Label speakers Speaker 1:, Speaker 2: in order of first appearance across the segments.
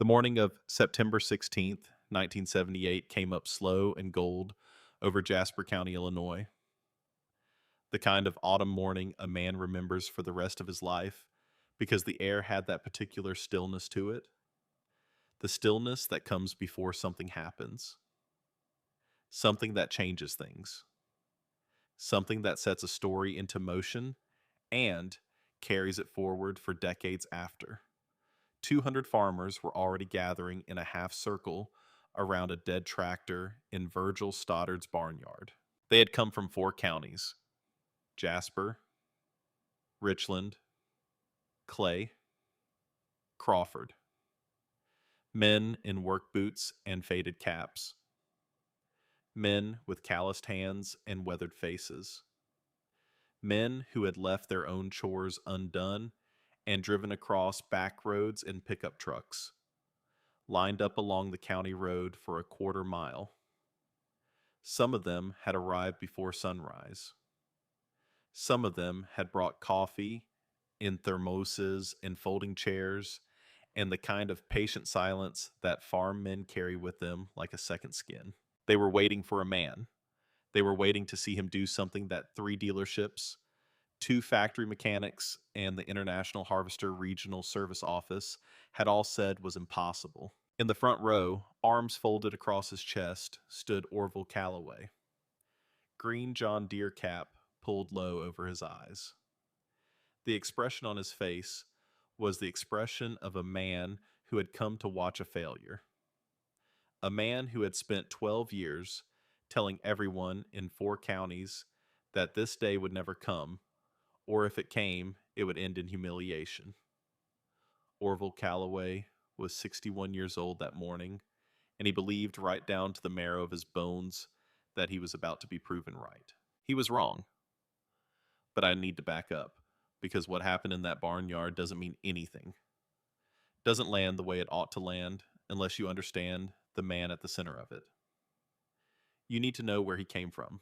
Speaker 1: The morning of September 16th, 1978 came up slow and gold over Jasper County, Illinois. The kind of autumn morning a man remembers for the rest of his life because the air had that particular stillness to it. The stillness that comes before something happens, something that changes things, something that sets a story into motion and carries it forward for decades after. 200 farmers were already gathering in a half circle around a dead tractor in Virgil Stoddard's barnyard. They had come from 4 counties: Jasper, Richland, Clay, Crawford. Men in work boots and faded caps. Men with calloused hands and weathered faces. Men who had left their own chores undone and driven across back roads in pickup trucks, lined up along the county road for a quarter mile. Some of them had arrived before sunrise. Some of them had brought coffee in thermoses and folding chairs and the kind of patient silence that farm men carry with them like a second skin. They were waiting for a man. They were waiting to see him do something that 3 dealerships, 2 factory mechanics, and the International Harvester Regional Service Office had all said was impossible. In the front row, arms folded across his chest, stood Orville Calloway. Green John Deere cap pulled low over his eyes. The expression on his face was the expression of a man who had come to watch a failure. A man who had spent 12 years telling everyone in 4 counties that this day would never come, or if it came, it would end in humiliation. Orville Calloway was 61 years old that morning, and he believed right down to the marrow of his bones that he was about to be proven right. He was wrong. But I need to back up, because what happened in that barnyard doesn't mean anything. Doesn't land the way it ought to land unless you understand the man at the center of it. You need to know where he came from.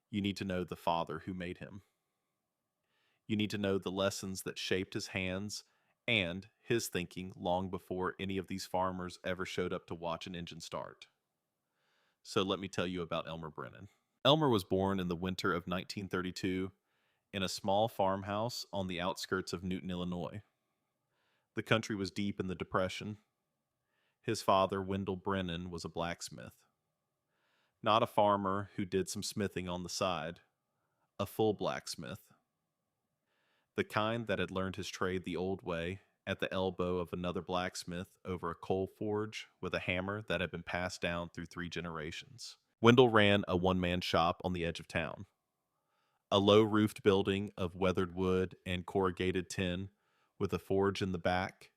Speaker 1: You need to know the father who made him. You need to know the lessons that shaped his hands and his thinking long before any of these farmers ever showed up to watch an engine start. So let me tell you about Elmer Brennan. Elmer was born in the winter of 1932 in a small farmhouse on the outskirts of Newton, Illinois. The country was deep in the Depression. His father, Wendell Brennan, was a blacksmith. Not a farmer who did some smithing on the side, a full blacksmith. The kind that had learned his trade the old way at the elbow of another blacksmith over a coal forge with a hammer that had been passed down through 3 generations. Wendell ran a one-man shop on the edge of town. A low-roofed building of weathered wood and corrugated tin with a forge in the back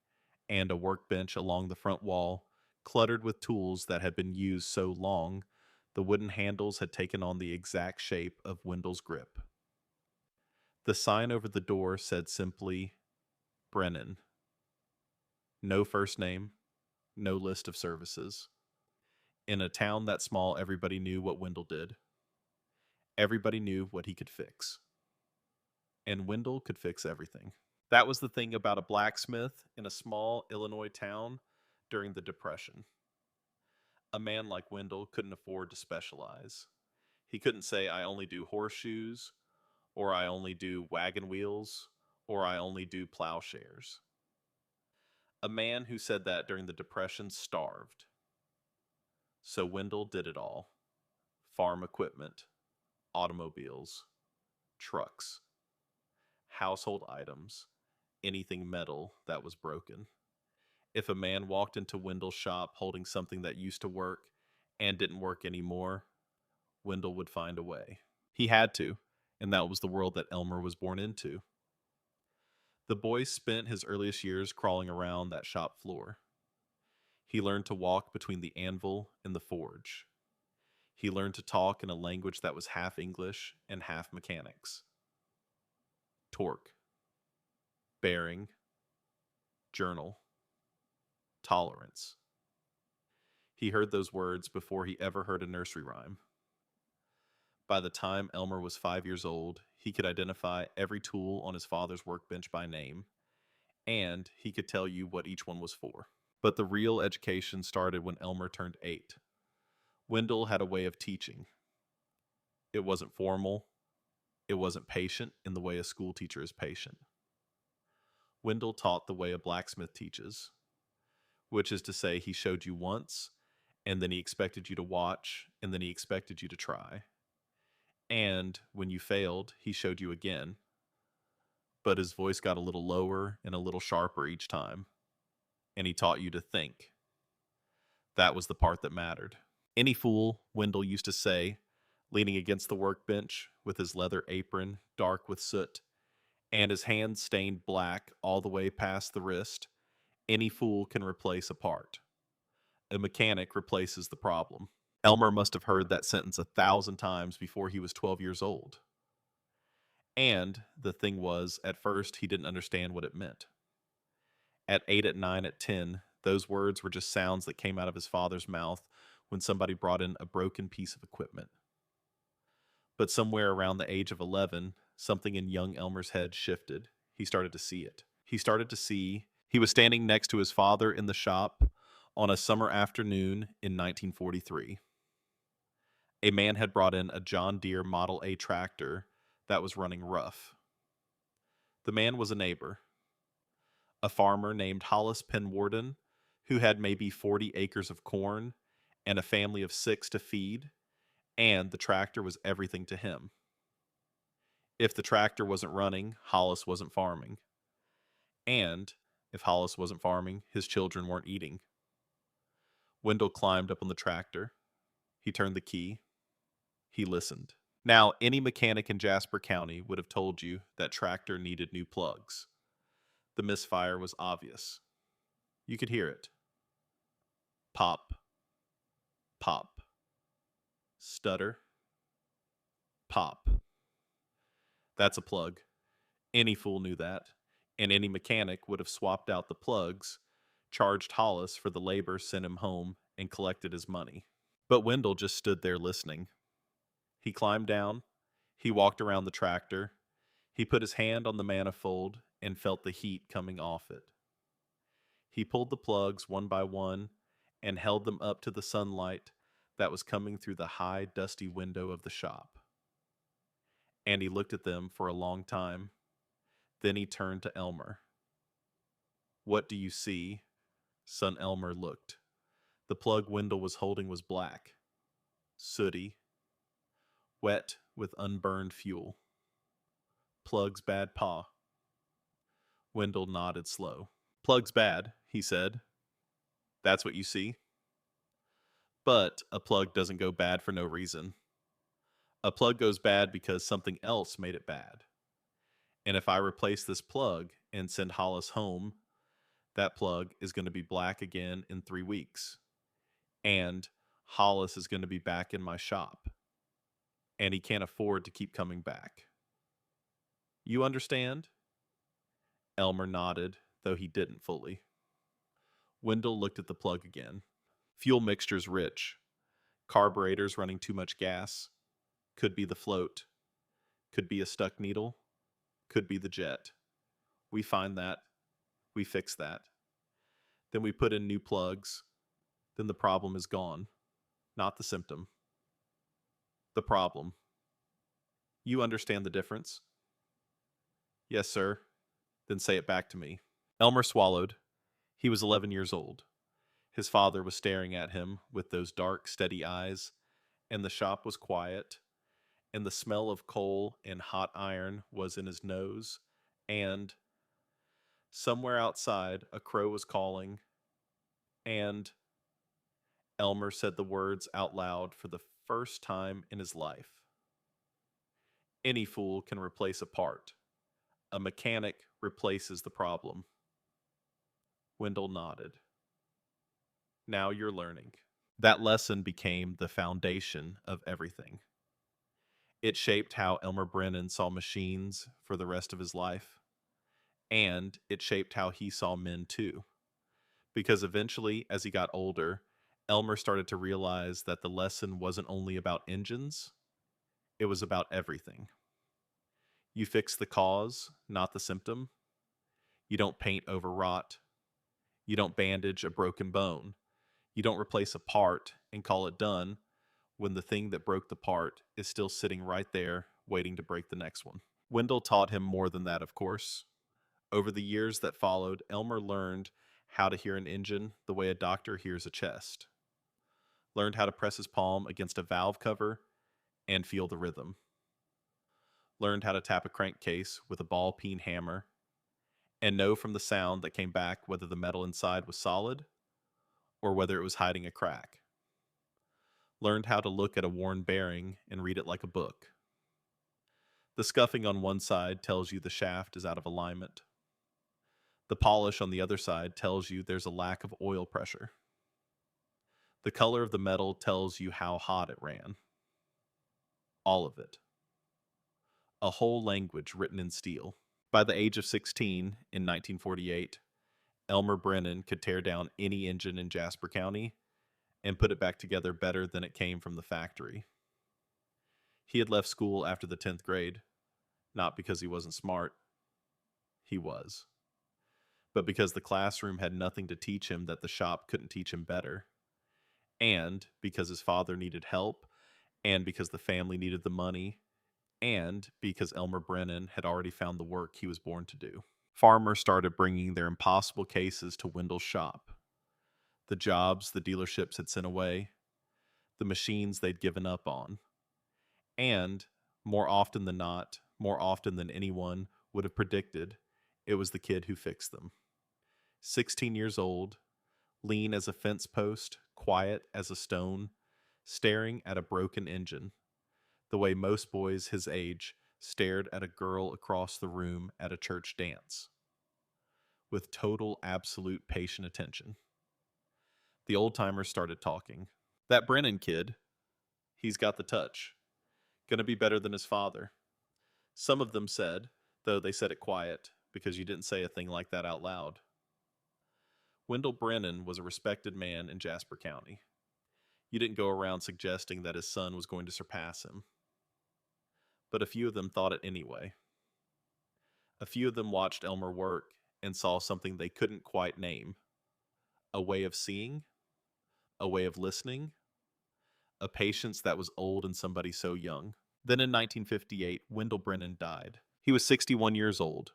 Speaker 1: and a workbench along the front wall, cluttered with tools that had been used so long the wooden handles had taken on the exact shape of Wendell's grip. The sign over the door said simply, Brennan. No first name, no list of services. In a town that small, everybody knew what Wendell did. Everybody knew what he could fix. And Wendell could fix everything. That was the thing about a blacksmith in a small Illinois town during the Depression. A man like Wendell couldn't afford to specialize. He couldn't say, I only do horseshoes, or I only do wagon wheels, or I only do plowshares. A man who said that during the Depression starved. So Wendell did it all: farm equipment, automobiles, trucks, household items, anything metal that was broken. If a man walked into Wendell's shop holding something that used to work and didn't work anymore, Wendell would find a way. He had to, and that was the world that Elmer was born into. The boy spent his earliest years crawling around that shop floor. He learned to walk between the anvil and the forge. He learned to talk in a language that was half English and half mechanics. Torque, bearing, journal, tolerance. He heard those words before he ever heard a nursery rhyme. By the time Elmer was 5 years old, he could identify every tool on his father's workbench by name, and he could tell you what each one was for. But the real education started when Elmer turned 8. Wendell had a way of teaching. It wasn't formal, it wasn't patient in the way a school teacher is patient. Wendell taught the way a blacksmith teaches, which is to say, he showed you once, and then he expected you to watch, and then he expected you to try. And when you failed, he showed you again, but his voice got a little lower and a little sharper each time, and he taught you to think. That was the part that mattered. Any fool, Wendell used to say, leaning against the workbench with his leather apron dark with soot and his hands stained black all the way past the wrist, any fool can replace a part. A mechanic replaces the problem. Elmer must have heard that sentence 1,000 times before he was 12 years old. And the thing was, at first, he didn't understand what it meant. At 8, at 9, at 10, those words were just sounds that came out of his father's mouth when somebody brought in a broken piece of equipment. But somewhere around the age of 11, something in young Elmer's head shifted. He started to see it. He was standing next to his father in the shop on a summer afternoon in 1943. A man had brought in a John Deere Model A tractor that was running rough. The man was a neighbor, a farmer named Hollis Penwarden, who had maybe 40 acres of corn and a family of 6 to feed, and the tractor was everything to him. If the tractor wasn't running, Hollis wasn't farming. And if Hollis wasn't farming, his children weren't eating. Wendell climbed up on the tractor. He turned the key. He listened. Now, any mechanic in Jasper County would have told you that tractor needed new plugs. The misfire was obvious. You could hear it. Pop. Pop. Stutter. Pop. That's a plug. Any fool knew that, and any mechanic would have swapped out the plugs, charged Hollis for the labor, sent him home, and collected his money. But Wendell just stood there listening. He climbed down. He walked around the tractor. He put his hand on the manifold and felt the heat coming off it. He pulled the plugs one by one and held them up to the sunlight that was coming through the high, dusty window of the shop. And he looked at them for a long time. Then he turned to Elmer. "What do you see?" Son Elmer looked. The plug Wendell was holding was black, sooty, wet with unburned fuel. "Plug's bad, Pa." Wendell nodded slow. "Plug's bad," he said. "That's what you see?" But a plug doesn't go bad for no reason. A plug goes bad because something else made it bad. And if I replace this plug and send Hollis home, that plug is going to be black again in 3 weeks. And Hollis is going to be back in my shop. And he can't afford to keep coming back. You understand? Elmer nodded, though he didn't fully. Wendell looked at the plug again. Fuel mixture's rich. Carburetor's running too much gas. Could be the float. Could be a stuck needle. Could be the jet. We find that. We fix that. Then we put in new plugs. Then the problem is gone. Not the symptom. The problem. You understand the difference? Yes, sir. Then say it back to me. Elmer swallowed. He was 11 years old. His father was staring at him with those dark, steady eyes, and the shop was quiet, and the smell of coal and hot iron was in his nose, and somewhere outside a crow was calling, and Elmer said the words out loud for the first time in his life. Any fool can replace a part. A mechanic replaces the problem. Wendell nodded. Now you're learning. That lesson became the foundation of everything. It shaped how Elmer Brennan saw machines for the rest of his life. And it shaped how he saw men too. Because eventually, as he got older, Elmer started to realize that the lesson wasn't only about engines, it was about everything. You fix the cause, not the symptom. You don't paint over rot. You don't bandage a broken bone. You don't replace a part and call it done when the thing that broke the part is still sitting right there waiting to break the next one. Wendell taught him more than that, of course. Over the years that followed, Elmer learned how to hear an engine the way a doctor hears a chest, learned how to press his palm against a valve cover and feel the rhythm, learned how to tap a crankcase with a ball peen hammer and know from the sound that came back whether the metal inside was solid or whether it was hiding a crack, learned how to look at a worn bearing and read it like a book. The scuffing on one side tells you the shaft is out of alignment. The polish on the other side tells you there's a lack of oil pressure. The color of the metal tells you how hot it ran. All of it. A whole language written in steel. By the age of 16, in 1948, Elmer Brennan could tear down any engine in Jasper County and put it back together better than it came from the factory. He had left school after the 10th grade, not because he wasn't smart. He was. But because the classroom had nothing to teach him that the shop couldn't teach him better. And because his father needed help, and because the family needed the money, and because Elmer Brennan had already found the work he was born to do. Farmers started bringing their impossible cases to Wendell's shop. The jobs the dealerships had sent away, the machines they'd given up on. And, more often than not, more often than anyone would have predicted, it was the kid who fixed them. 16 years old, lean as a fence post, quiet as a stone, staring at a broken engine, the way most boys his age stared at a girl across the room at a church dance, with total, absolute patient attention. The old-timers started talking. That Brennan kid, he's got the touch. Gonna be better than his father. Some of them said, though they said it quiet, because you didn't say a thing like that out loud. Wendell Brennan was a respected man in Jasper County. You didn't go around suggesting that his son was going to surpass him. But a few of them thought it anyway. A few of them watched Elmer work and saw something they couldn't quite name. A way of seeing, a way of listening, a patience that was old in somebody so young. Then in 1958, Wendell Brennan died. He was 61 years old.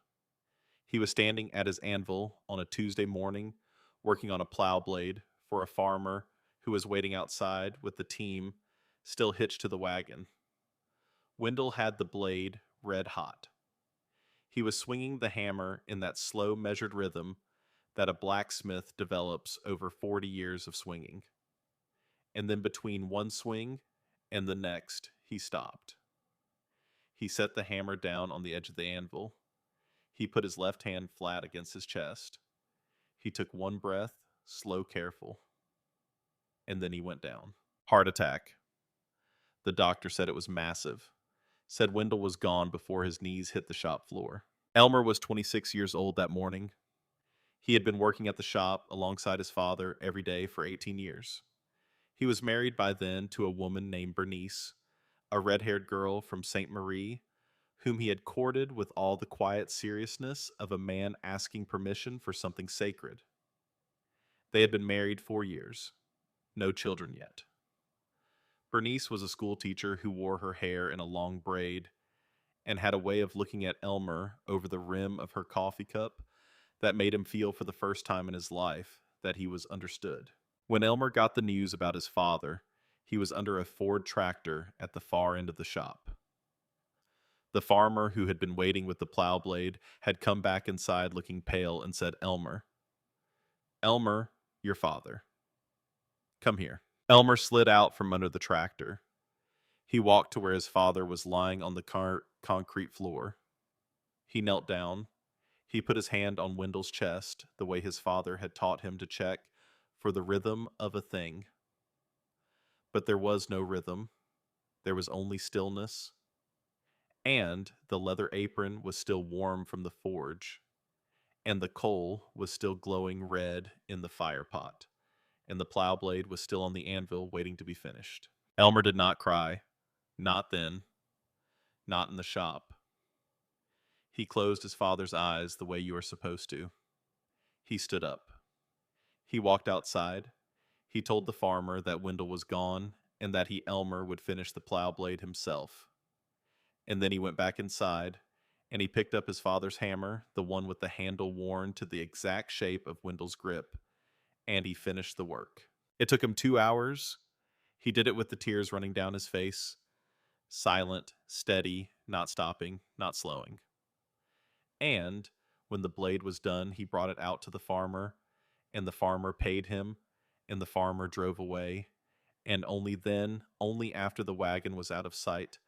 Speaker 1: He was standing at his anvil on a Tuesday morning, working on a plow blade for a farmer who was waiting outside with the team still hitched to the wagon. Wendell had the blade red hot. He was swinging the hammer in that slow, measured rhythm that a blacksmith develops over 40 years of swinging. And then between one swing and the next, he stopped. He set the hammer down on the edge of the anvil. He put his left hand flat against his chest. He took one breath, slow, careful. And then he went down. Heart attack. The doctor said it was massive. Said Wendell was gone before his knees hit the shop floor. Elmer was 26 years old that morning. He had been working at the shop alongside his father every day for 18 years. He was married by then to a woman named Bernice, a red-haired girl from St. Marie, whom he had courted with all the quiet seriousness of a man asking permission for something sacred. They had been married 4 years. No children yet. Bernice was a school teacher who wore her hair in a long braid and had a way of looking at Elmer over the rim of her coffee cup that made him feel for the first time in his life that he was understood. When Elmer got the news about his father, he was under a Ford tractor at the far end of the shop. The farmer who had been waiting with the plow blade had come back inside looking pale and said, "Elmer, Elmer, your father. Come here." Elmer slid out from under the tractor. He walked to where his father was lying on the concrete floor. He knelt down. He put his hand on Wendell's chest, the way his father had taught him to check for the rhythm of a thing. But there was no rhythm. There was only stillness. And the leather apron was still warm from the forge. And the coal was still glowing red in the fire pot. And the plow blade was still on the anvil waiting to be finished. Elmer did not cry. Not then. Not in the shop. He closed his father's eyes the way you are supposed to. He stood up. He walked outside. He told the farmer that Wendell was gone and that Elmer would finish the plow blade himself. And then he went back inside and he picked up his father's hammer, the one with the handle worn to the exact shape of Wendell's grip, and he finished the work. It took him 2 hours. He did it with the tears running down his face, silent, steady, not stopping, not slowing. And when the blade was done, he brought it out to the farmer, and the farmer paid him, and the farmer drove away. And only then, only after the wagon was out of sight,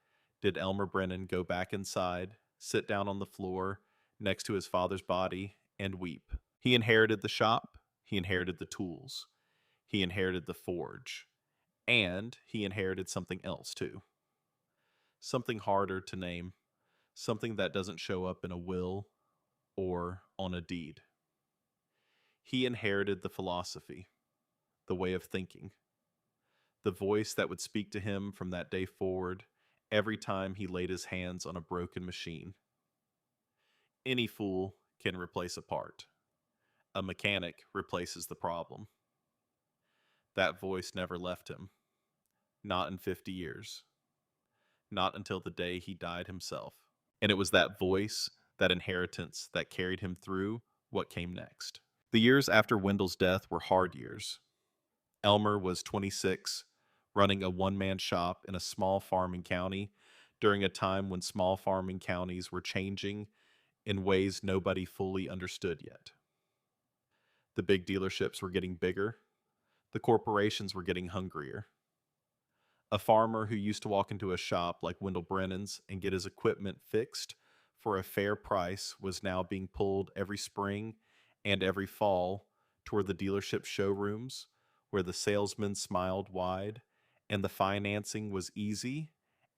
Speaker 1: did Elmer Brennan go back inside, sit down on the floor next to his father's body, and weep. He inherited the shop, he inherited the tools, he inherited the forge, and he inherited something else too. Something harder to name, something that doesn't show up in a will or on a deed. He inherited the philosophy, the way of thinking, the voice that would speak to him from that day forward every time he laid his hands on a broken machine. Any fool can replace a part. A mechanic replaces the problem. That voice never left him. Not in 50 years. Not until the day he died himself. And it was that voice, that inheritance, that carried him through what came next. The years after Wendell's death were hard years. Elmer was 26, running a one-man shop in a small farming county during a time when small farming counties were changing in ways nobody fully understood yet. The big dealerships were getting bigger. The corporations were getting hungrier. A farmer who used to walk into a shop like Wendell Brennan's and get his equipment fixed for a fair price was now being pulled every spring and every fall toward the dealership showrooms where the salesman smiled wide and the financing was easy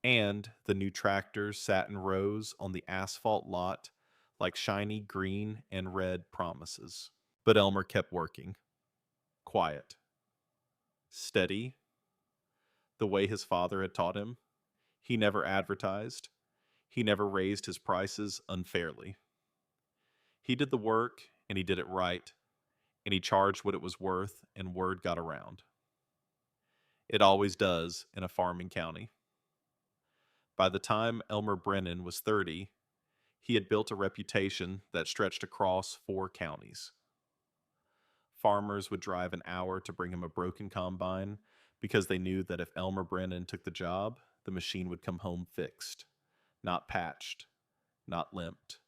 Speaker 1: and the new tractors sat in rows on the asphalt lot like shiny green and red promises. But Elmer kept working. Quiet. Steady. The way his father had taught him. He never advertised. He never raised his prices unfairly. He did the work, and he did it right, and he charged what it was worth, and word got around. It always does in a farming county. By the time Elmer Brennan was 30, he had built a reputation that stretched across 4 counties. Farmers would drive an hour to bring him a broken combine because they knew that if Elmer Brennan took the job, the machine would come home fixed. Not patched, not limped.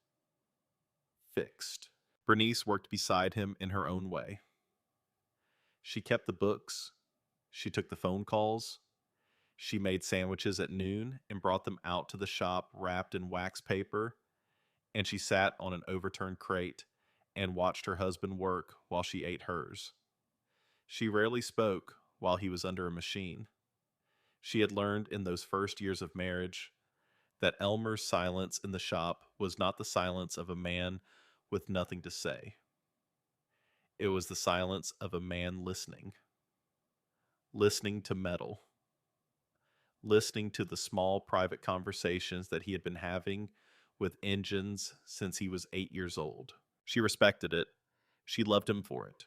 Speaker 1: Fixed. Bernice worked beside him in her own way. She kept the books. She took the phone calls. She made sandwiches at noon and brought them out to the shop wrapped in wax paper, and she sat on an overturned crate and watched her husband work while she ate hers. She rarely spoke while he was under a machine. She had learned in those first years of marriage that Elmer's silence in the shop was not the silence of a man with nothing to say. It was the silence of a man listening. Listening to metal. Listening to the small private conversations that he had been having with engines since he was 8 years old. She respected it. She loved him for it.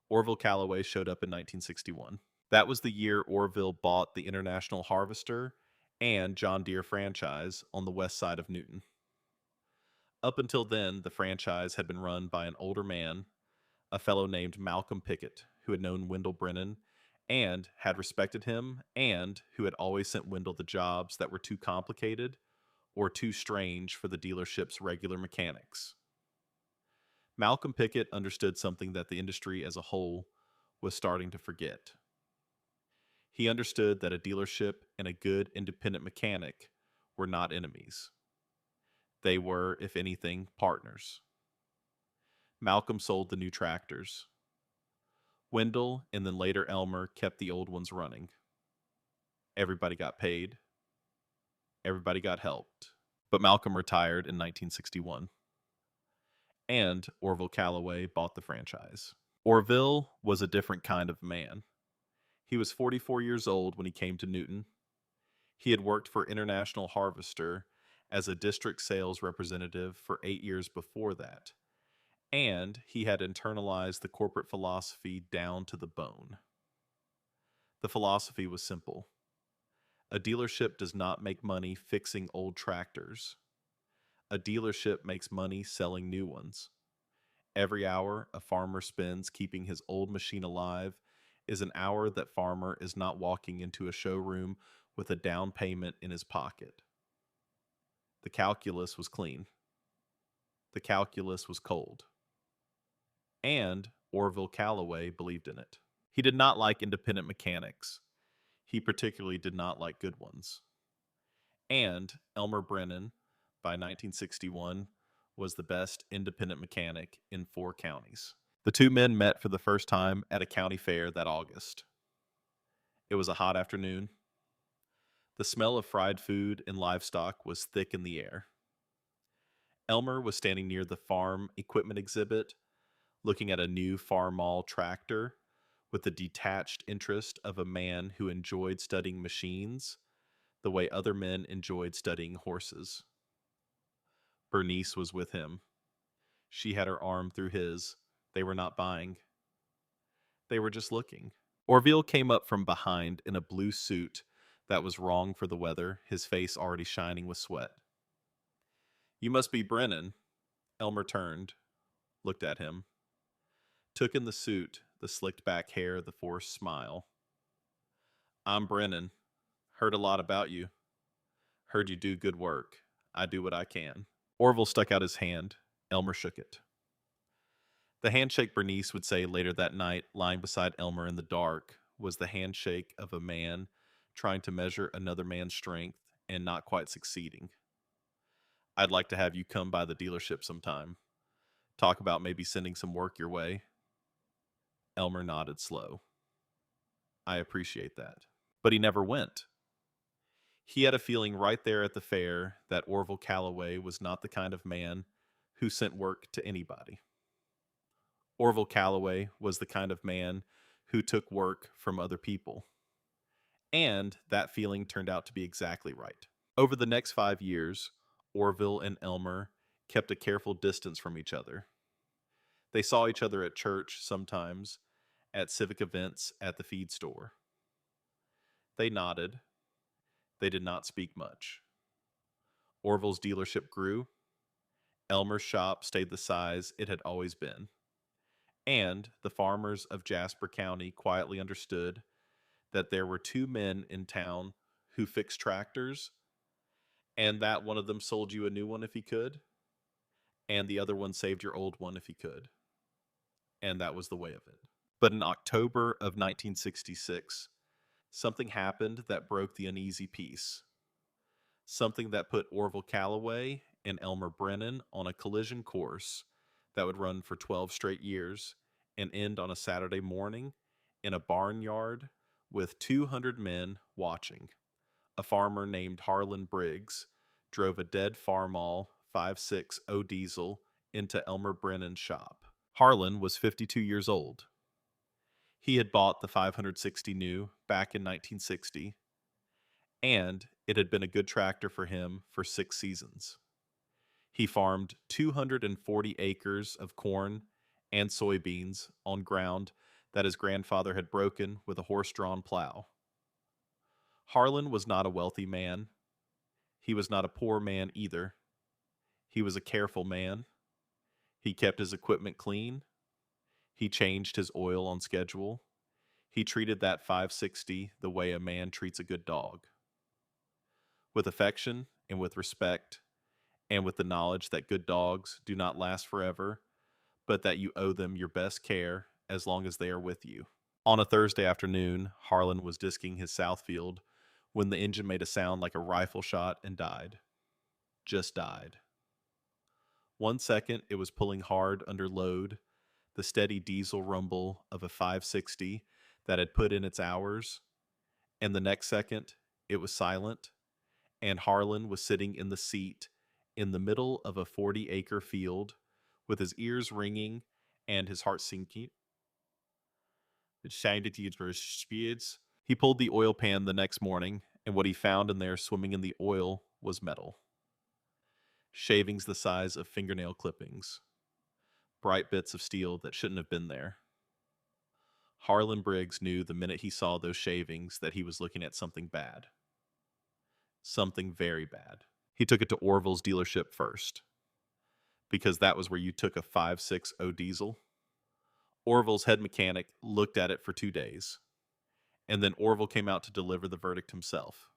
Speaker 1: Orville Calloway showed up in 1961. That was the year Orville bought the International Harvester and John Deere franchise on the west side of Newton. Up until then, the franchise had been run by an older man, a fellow named Malcolm Pickett, who had known Wendell Brennan and had respected him and who had always sent Wendell the jobs that were too complicated or too strange for the dealership's regular mechanics. Malcolm Pickett understood something that the industry as a whole was starting to forget. He understood that a dealership and a good independent mechanic were not enemies. They were, if anything, partners. Malcolm sold the new tractors. Wendell and then later Elmer kept the old ones running. Everybody got paid. Everybody got helped. But Malcolm retired in 1961. And Orville Calloway bought the franchise. Orville was a different kind of man. He was 44 years old when he came to Newton. He had worked for International Harvester as a district sales representative for 8 years before that. and he had internalized the corporate philosophy down to the bone. The philosophy was simple: a dealership does not make money fixing old tractors. A dealership makes money selling new ones. Every hour a farmer spends keeping his old machine alive is an hour that farmer is not walking into a showroom with a down payment in his pocket. The calculus was clean. The calculus was cold. And Orville Callaway believed in it. He did not like independent mechanics. He particularly did not like good ones. And Elmer Brennan, by 1961, was the best independent mechanic in 4 counties. The two men met for the first time at a county fair that August. It was a hot afternoon. The smell of fried food and livestock was thick in the air. Elmer was standing near the farm equipment exhibit, looking at a new Farmall tractor with the detached interest of a man who enjoyed studying machines the way other men enjoyed studying horses. Bernice was with him. She had her arm through his. They were not buying. They were just looking. Orville came up from behind in a blue suit that was wrong for the weather, his face already shining with sweat. "You must be Brennan." Elmer turned, looked at him, took in the suit, the slicked back hair, the forced smile. "I'm Brennan. Heard a lot about you. Heard you do good work. I do what I can." Orville stuck out his hand. Elmer shook it. The handshake Bernice would say later that night, lying beside Elmer in the dark, was the handshake of a man trying to measure another man's strength and not quite succeeding. "I'd like to have you come by the dealership sometime. Talk about maybe sending some work your way." Elmer nodded slow. "I appreciate that." But he never went. He had a feeling right there at the fair that Orville Callaway was not the kind of man who sent work to anybody. Orville Callaway was the kind of man who took work from other people. And that feeling turned out to be exactly right. Over the next 5 years, Orville and Elmer kept a careful distance from each other. They saw each other at church sometimes, at civic events, at the feed store. They nodded. They did not speak much. Orville's dealership grew. Elmer's shop stayed the size it had always been. And the farmers of Jasper County quietly understood that there were 2 men in town who fixed tractors, and that one of them sold you a new one if he could, and the other one saved your old one if he could. And that was the way of it. But in October of 1966, something happened that broke the uneasy peace. Something that put Orville Callaway and Elmer Brennan on a collision course that would run for 12 straight years and end on a Saturday morning in a barnyard with 200 men watching. A farmer named Harlan Briggs drove a dead Farmall 5.60 diesel into Elmer Brennan's shop. Harlan was 52 years old. He had bought the 560 new back in 1960, and it had been a good tractor for him for 6 seasons. He farmed 240 acres of corn and soybeans on ground that his grandfather had broken with a horse-drawn plow. Harlan was not a wealthy man. He was not a poor man either. He was a careful man. He kept his equipment clean. He changed his oil on schedule. He treated that 560 the way a man treats a good dog. With affection and with respect, and with the knowledge that good dogs do not last forever, but that you owe them your best care as long as they are with you. On a Thursday afternoon, Harlan was disking his Southfield when the engine made a sound like a rifle shot and died. Just died. 1 second it was pulling hard under load, the steady diesel rumble of a 560 that had put in its hours, and the next second it was silent, and Harlan was sitting in the seat in the middle of a 40-acre field with his ears ringing and his heart sinking. It sounded he was speeds. He pulled the oil pan the next morning, and what he found in there swimming in the oil was metal. Shavings the size of fingernail clippings. bright bits of steel that shouldn't have been there. Harlan Briggs knew the minute he saw those shavings that he was looking at something bad. Something very bad. He took it to Orville's dealership first, because that was where you took a 560 diesel. Orville's head mechanic looked at it for 2 days, and then Orville came out to deliver the verdict himself.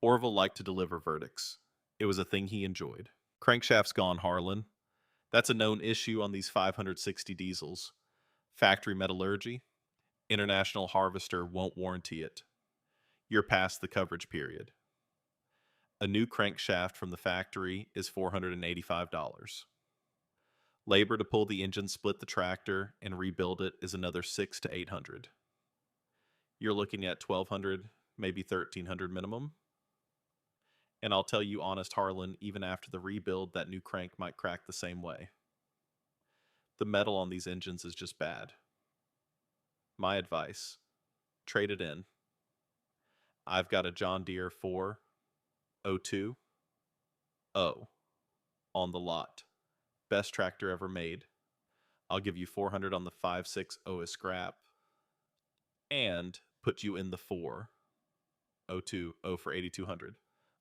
Speaker 1: Orville liked to deliver verdicts. It was a thing he enjoyed. Crankshaft's gone, Harlan. That's a known issue on these 560 diesels. Factory metallurgy. International Harvester won't warranty it. You're past the coverage period. A new crankshaft from the factory is $485. Labor to pull the engine, split the tractor, and rebuild it is another $600 to $800. You're looking at $1,200, maybe $1,300 minimum. And I'll tell you, honest Harlan, even after the rebuild, that new crank might crack the same way. The metal on these engines is just bad. My advice, trade it in. I've got a John Deere 402 on the lot. Best tractor ever made. I'll give you $400 on the 560 as scrap and put you in the 402 for $8,200.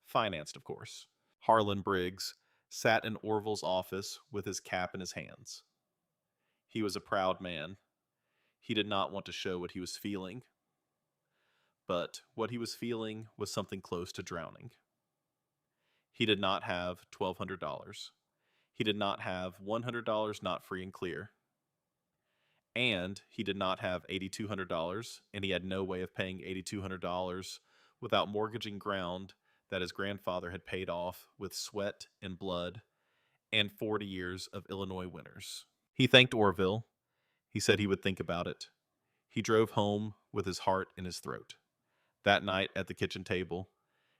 Speaker 1: Financed, of course. Harlan Briggs sat in Orville's office with his cap in his hands. He was a proud man. He did not want to show what he was feeling, but what he was feeling was something close to drowning. He did not have $1,200. He did not have $100 not free and clear. And he did not have $8,200, and he had no way of paying $8,200 without mortgaging ground that his grandfather had paid off with sweat and blood and 40 years of Illinois winters. He thanked Orville. He said he would think about it. He drove home with his heart in his throat. That night at the kitchen table,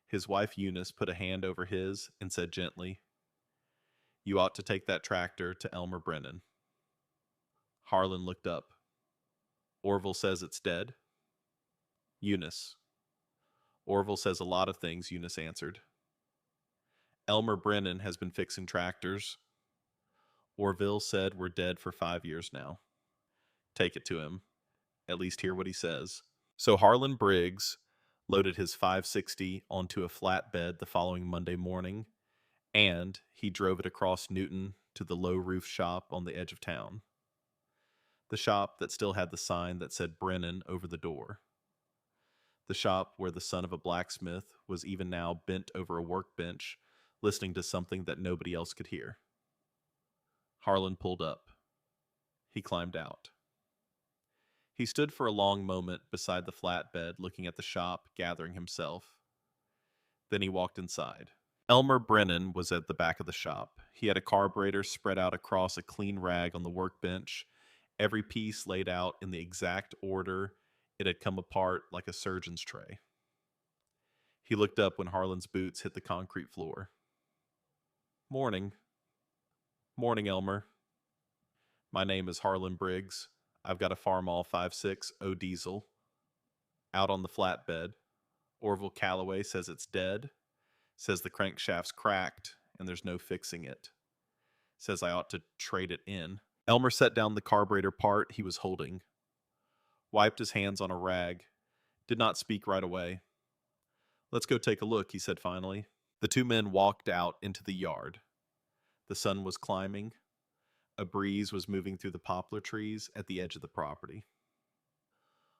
Speaker 1: his wife Eunice put a hand over his and said gently, "You ought to take that tractor to Elmer Brennan." Harlan looked up. "Orville says it's dead?" "Eunice." "Orville says a lot of things," Eunice answered. "Elmer Brennan has been fixing tractors. Orville said we're dead for 5 years now. Take it to him. At least hear what he says." So Harlan Briggs loaded his 560 onto a flatbed the following Monday morning, and he drove it across Newton to the low-roof shop on the edge of town. The shop that still had the sign that said Brennan over the door. The shop where the son of a blacksmith was even now bent over a workbench, listening to something that nobody else could hear. Harlan pulled up. He climbed out. He stood for a long moment beside the flatbed, looking at the shop, gathering himself. Then he walked inside. Elmer Brennan was at the back of the shop. He had a carburetor spread out across a clean rag on the workbench, every piece laid out in the exact order it had come apart like a surgeon's tray. He looked up when Harlan's boots hit the concrete floor. "Morning." "Morning, Elmer. My name is Harlan Briggs. I've got a Farmall 560 diesel out on the flatbed. Orville Calloway says it's dead. Says the crankshaft's cracked and there's no fixing it. Says I ought to trade it in." Elmer set down the carburetor part he was holding, wiped his hands on a rag, did not speak right away. "Let's go take a look," he said finally. The two men walked out into the yard. The sun was climbing. A breeze was moving through the poplar trees at the edge of the property.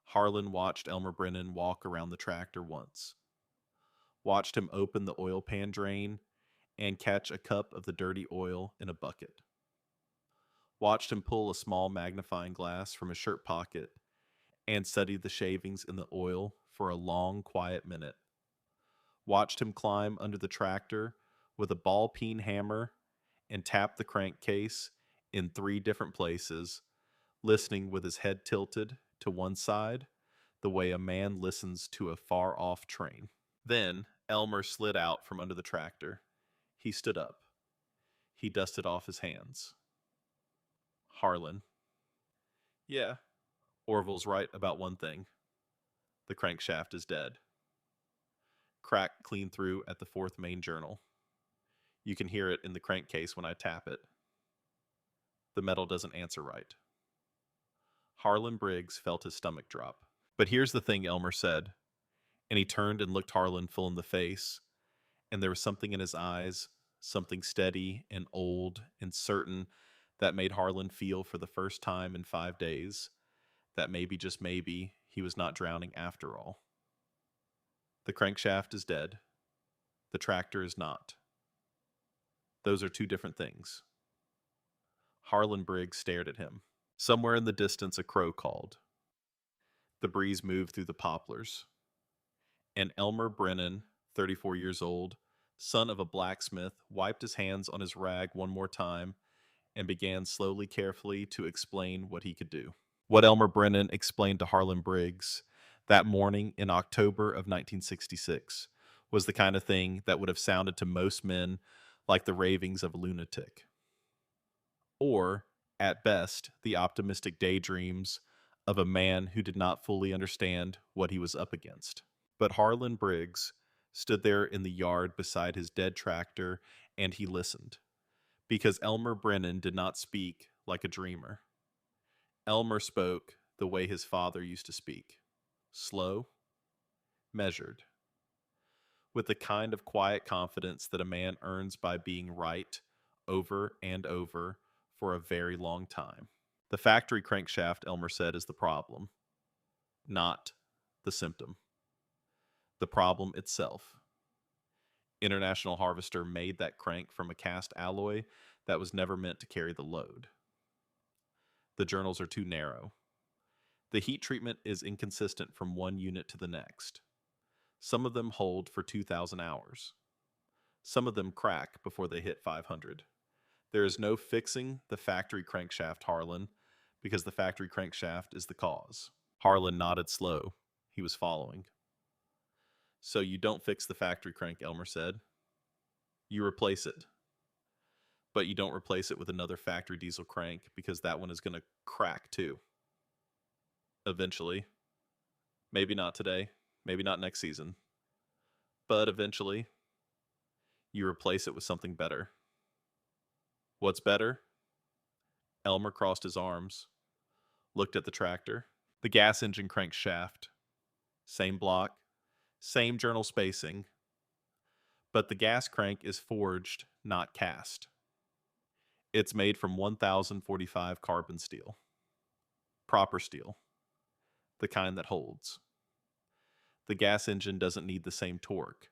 Speaker 1: Harlan watched Elmer Brennan walk around the tractor once. Watched him open the oil pan drain and catch a cup of the dirty oil in a bucket. Watched him pull a small magnifying glass from his shirt pocket and study the shavings in the oil for a long, quiet minute. Watched him climb under the tractor with a ball-peen hammer and tap the crankcase in 3 different places, listening with his head tilted to one side, the way a man listens to a far-off train. Then Elmer slid out from under the tractor. He stood up. He dusted off his hands. "Harlan." "Yeah, Orville's right about one thing. The crankshaft is dead. Cracked clean through at the 4th main journal. You can hear it in the crankcase when I tap it." The metal doesn't answer right. Harlan Briggs felt his stomach drop. But here's the thing, Elmer said, and he turned and looked Harlan full in the face, and there was something in his eyes, something steady and old and certain that made Harlan feel for the first time in 5 days that maybe, just maybe, he was not drowning after all. The crankshaft is dead. The tractor is not. Those are two different things. Harlan Briggs stared at him. Somewhere in the distance, a crow called. The breeze moved through the poplars. And Elmer Brennan, 34 years old, son of a blacksmith, wiped his hands on his rag one more time and began slowly, carefully to explain what he could do. What Elmer Brennan explained to Harlan Briggs that morning in October of 1966 was the kind of thing that would have sounded to most men like the ravings of a lunatic, or, at best, the optimistic daydreams of a man who did not fully understand what he was up against. But Harlan Briggs stood there in the yard beside his dead tractor, and he listened, because Elmer Brennan did not speak like a dreamer. Elmer spoke the way his father used to speak, slow, measured, with the kind of quiet confidence that a man earns by being right over and over for a very long time. The factory crankshaft, Elmer said, is the problem, not the symptom. The problem itself. International Harvester made that crank from a cast alloy that was never meant to carry the load. The journals are too narrow. The heat treatment is inconsistent from one unit to the next. Some of them hold for 2,000 hours. Some of them crack before they hit 500. There is no fixing the factory crankshaft, Harlan, because the factory crankshaft is the cause. Harlan nodded slow. He was following. So you don't fix the factory crank, Elmer said. You replace it. But you don't replace it with another factory diesel crank because that one is going to crack too. Eventually. Maybe not today. Maybe not next season. But eventually, you replace it with something better. What's better? Elmer crossed his arms, looked at the tractor. The gas engine crankshaft. Same block, same journal spacing. But the gas crank is forged, not cast. It's made from 1045 carbon steel. Proper steel. The kind that holds. The gas engine doesn't need the same torque,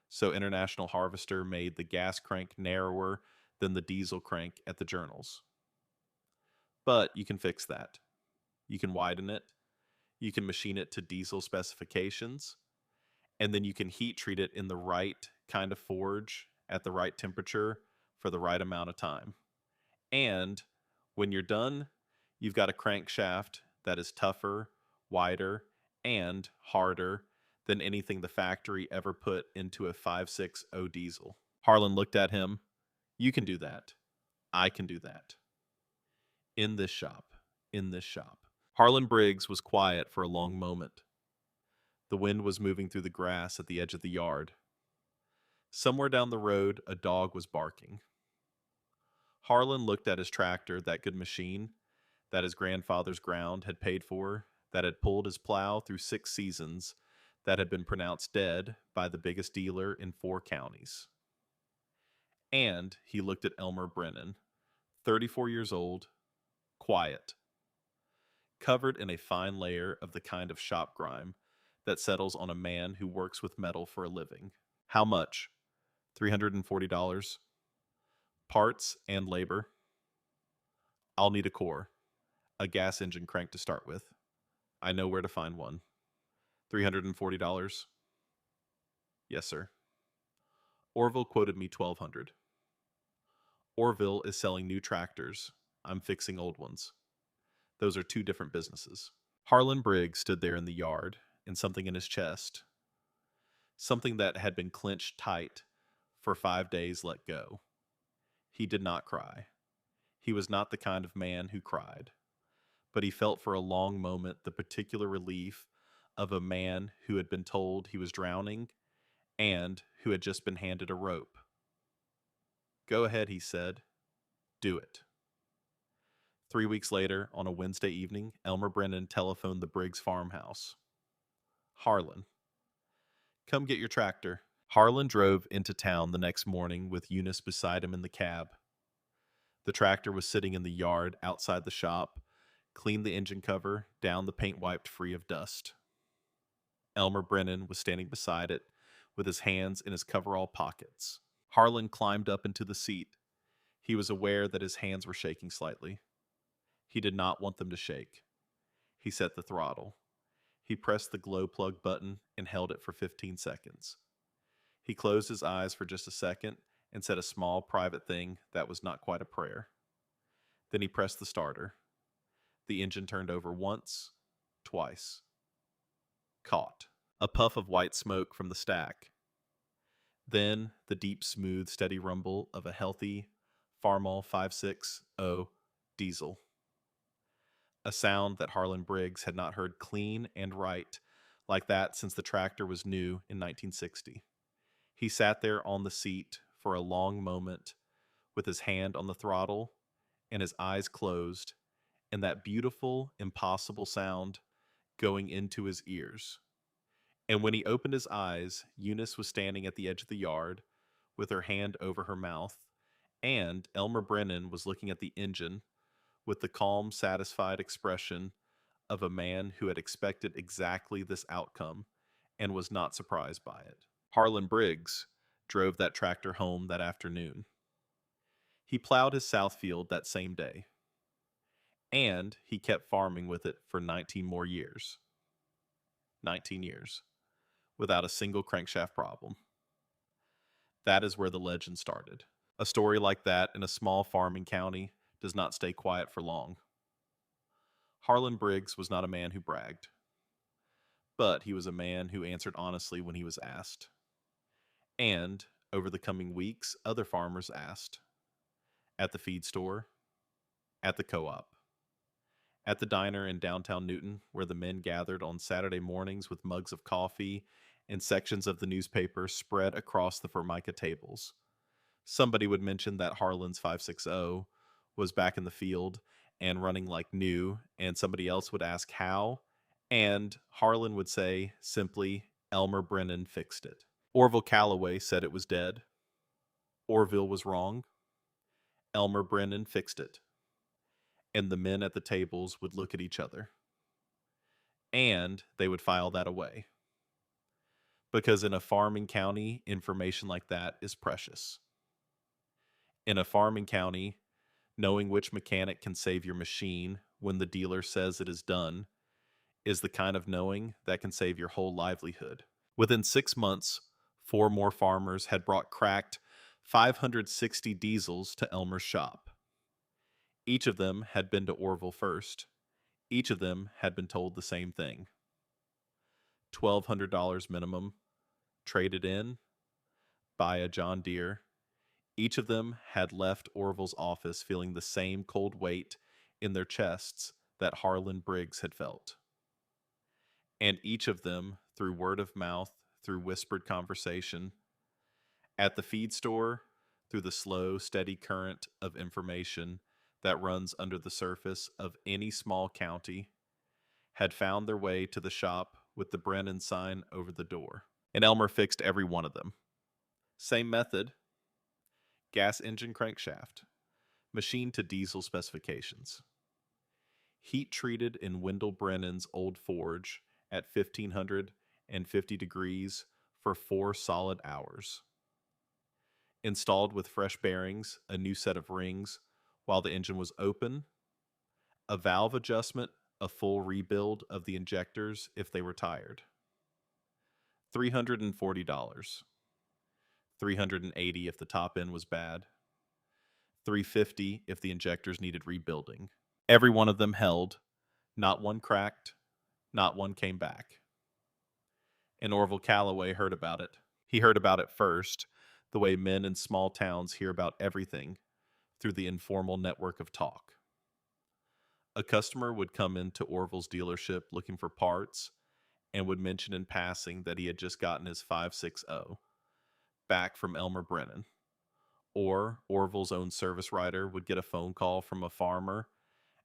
Speaker 1: so International Harvester made the gas crank narrower than the diesel crank at the journals. But you can fix that. You can widen it. You can machine it to diesel specifications, and then you can heat treat it in the right kind of forge at the right temperature for the right amount of time. And when you're done, you've got a crankshaft that is tougher, wider, and harder than anything the factory ever put into a 5.60 diesel. Harlan looked at him. You can do that. I can do that. In this shop. In this shop. Harlan Briggs was quiet for a long moment. The wind was moving through the grass at the edge of the yard. Somewhere down the road, a dog was barking. Harlan looked at his tractor, that good machine that his grandfather's ground had paid for, that had pulled his plow through 6 seasons, that had been pronounced dead by the biggest dealer in 4 counties. And he looked at Elmer Brennan, 34 years old, quiet, covered in a fine layer of the kind of shop grime that settles on a man who works with metal for a living. How much? $340. Parts and labor. I'll need a core, a gas engine crank to start with. I know where to find one. $340. Yes, sir. Orville quoted me $1,200. Orville is selling new tractors. I'm fixing old ones. Those are two different businesses. Harlan Briggs stood there in the yard, and something in his chest, something that had been clenched tight for 5 days, let go. He did not cry. He was not the kind of man who cried, but he felt for a long moment the particular relief of a man who had been told he was drowning and who had just been handed a rope. Go ahead, he said. Do it. 3 weeks later, on a Wednesday evening, Elmer Brennan telephoned the Briggs farmhouse. Harlan, come get your tractor. Harlan drove into town the next morning with Eunice beside him in the cab. The tractor was sitting in the yard outside the shop, cleaned the engine cover, down the paint wiped free of dust. Elmer Brennan was standing beside it with his hands in his coverall pockets. Harlan climbed up into the seat. He was aware that his hands were shaking slightly. He did not want them to shake. He set the throttle. He pressed the glow plug button and held it for 15 seconds. He closed his eyes for just a second and said a small private thing that was not quite a prayer. Then he pressed the starter. The engine turned over once, twice. Caught. A puff of white smoke from the stack. Then the deep, smooth, steady rumble of a healthy Farmall 560 diesel. A sound that Harlan Briggs had not heard clean and right like that since the tractor was new in 1960. He sat there on the seat for a long moment with his hand on the throttle and his eyes closed, and that beautiful, impossible sound going into his ears. And when he opened his eyes, Eunice was standing at the edge of the yard with her hand over her mouth, and Elmer Brennan was looking at the engine with the calm, satisfied expression of a man who had expected exactly this outcome and was not surprised by it. Harlan Briggs drove that tractor home that afternoon. He plowed his south field that same day, and he kept farming with it for 19 more years. 19 years, without a single crankshaft problem. That is where the legend started. A story like that in a small farming county does not stay quiet for long. Harlan Briggs was not a man who bragged, but he was a man who answered honestly when he was asked. And, over the coming weeks, other farmers asked. At the feed store, at the co-op, at the diner in downtown Newton, where the men gathered on Saturday mornings with mugs of coffee and sections of the newspaper spread across the Formica tables. Somebody would mention that Harlan's 560 was back in the field and running like new, and somebody else would ask how, and Harlan would say simply, Elmer Brennan fixed it. Orville Calloway said it was dead. Orville was wrong. Elmer Brennan fixed it. And the men at the tables would look at each other. And they would file that away. Because in a farming county, information like that is precious. In a farming county, knowing which mechanic can save your machine when the dealer says it is done is the kind of knowing that can save your whole livelihood. Within 6 months, 4 more farmers had brought cracked 560 diesels to Elmer's shop. Each of them had been to Orville first. Each of them had been told the same thing. $1,200 minimum, traded in, buy a John Deere. Each of them had left Orville's office feeling the same cold weight in their chests that Harlan Briggs had felt. And each of them, through word of mouth, through whispered conversation, at the feed store, through the slow, steady current of information that runs under the surface of any small county, had found their way to the shop with the Brennan sign over the door. And Elmer fixed every one of them. Same method. Gas engine crankshaft. Machine to diesel specifications. Heat treated in Wendell Brennan's old forge at 1550 degrees for 4 solid hours. Installed with fresh bearings, a new set of rings while the engine was open, a valve adjustment, a full rebuild of the injectors if they were tired. $340. $380 if the top end was bad. $350 if the injectors needed rebuilding. Every one of them held. Not one cracked. Not one came back. And Orville Calloway heard about it. He heard about it first, the way men in small towns hear about everything, through the informal network of talk. A customer would come into Orville's dealership looking for parts and would mention in passing that he had just gotten his 560 back from Elmer Brennan. Or Orville's own service writer would get a phone call from a farmer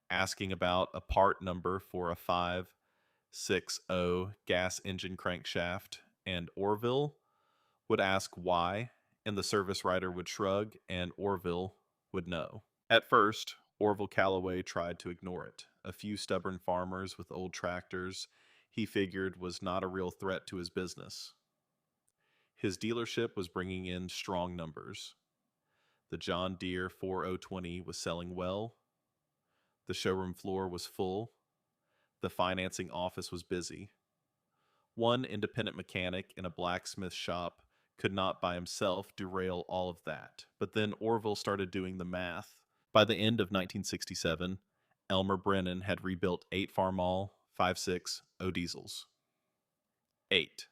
Speaker 1: asking about a part number for a 560 gas engine crankshaft, and Orville would ask why, and the service writer would shrug, and Orville would know. At first, Orville Calloway tried to ignore it. A few stubborn farmers with old tractors he figured was not a real threat to his business. His dealership was bringing in strong numbers. The John Deere 4020 was selling well. The showroom floor was full. The financing office was busy. One independent mechanic in a blacksmith shop could not by himself derail all of that. But then Orville started doing the math. By the end of 1967, Elmer Brennan had rebuilt 8 Farmall 5.6 diesels. 8.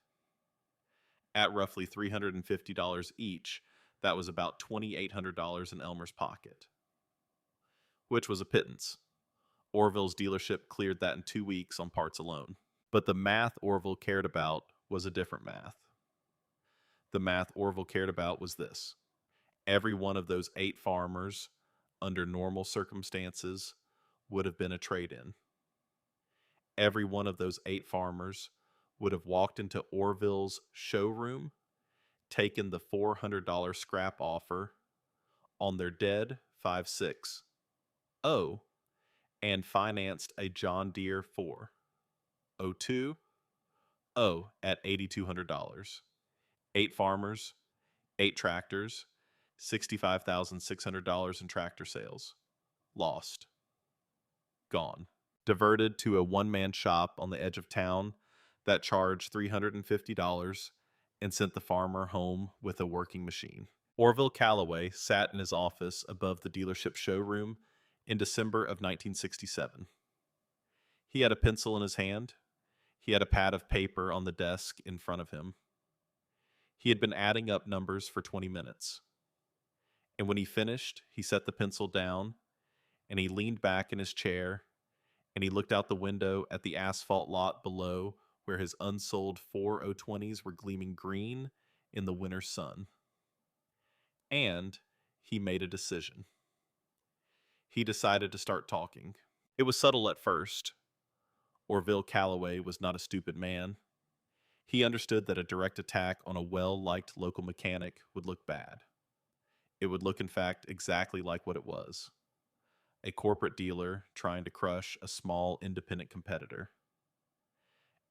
Speaker 1: At roughly $350 each, that was about $2,800 in Elmer's pocket, which was a pittance. Orville's dealership cleared that in 2 weeks on parts alone. But the math Orville cared about was a different math. The math Orville cared about was this. Every one of those 8 farmers, under normal circumstances, would have been a trade-in. Every one of those 8 farmers would have walked into Orville's showroom, taken the $400 scrap offer on their dead 5.6 and financed a John Deere 4.02 at $8,200. 8 farmers, 8 tractors, $65,600 in tractor sales. Lost. Gone. Diverted to a one-man shop on the edge of town that charged $350 and sent the farmer home with a working machine. Orville Calloway sat in his office above the dealership showroom in December of 1967. He had a pencil in his hand. He had a pad of paper on the desk in front of him. He had been adding up numbers for 20 minutes. And when he finished, he set the pencil down, and he leaned back in his chair, and he looked out the window at the asphalt lot below where his unsold 4020s were gleaming green in the winter sun. And he made a decision. He decided to start talking. It was subtle at first. Orville Calloway was not a stupid man. He understood that a direct attack on a well-liked local mechanic would look bad. It would look, in fact, exactly like what it was. A corporate dealer trying to crush a small independent competitor.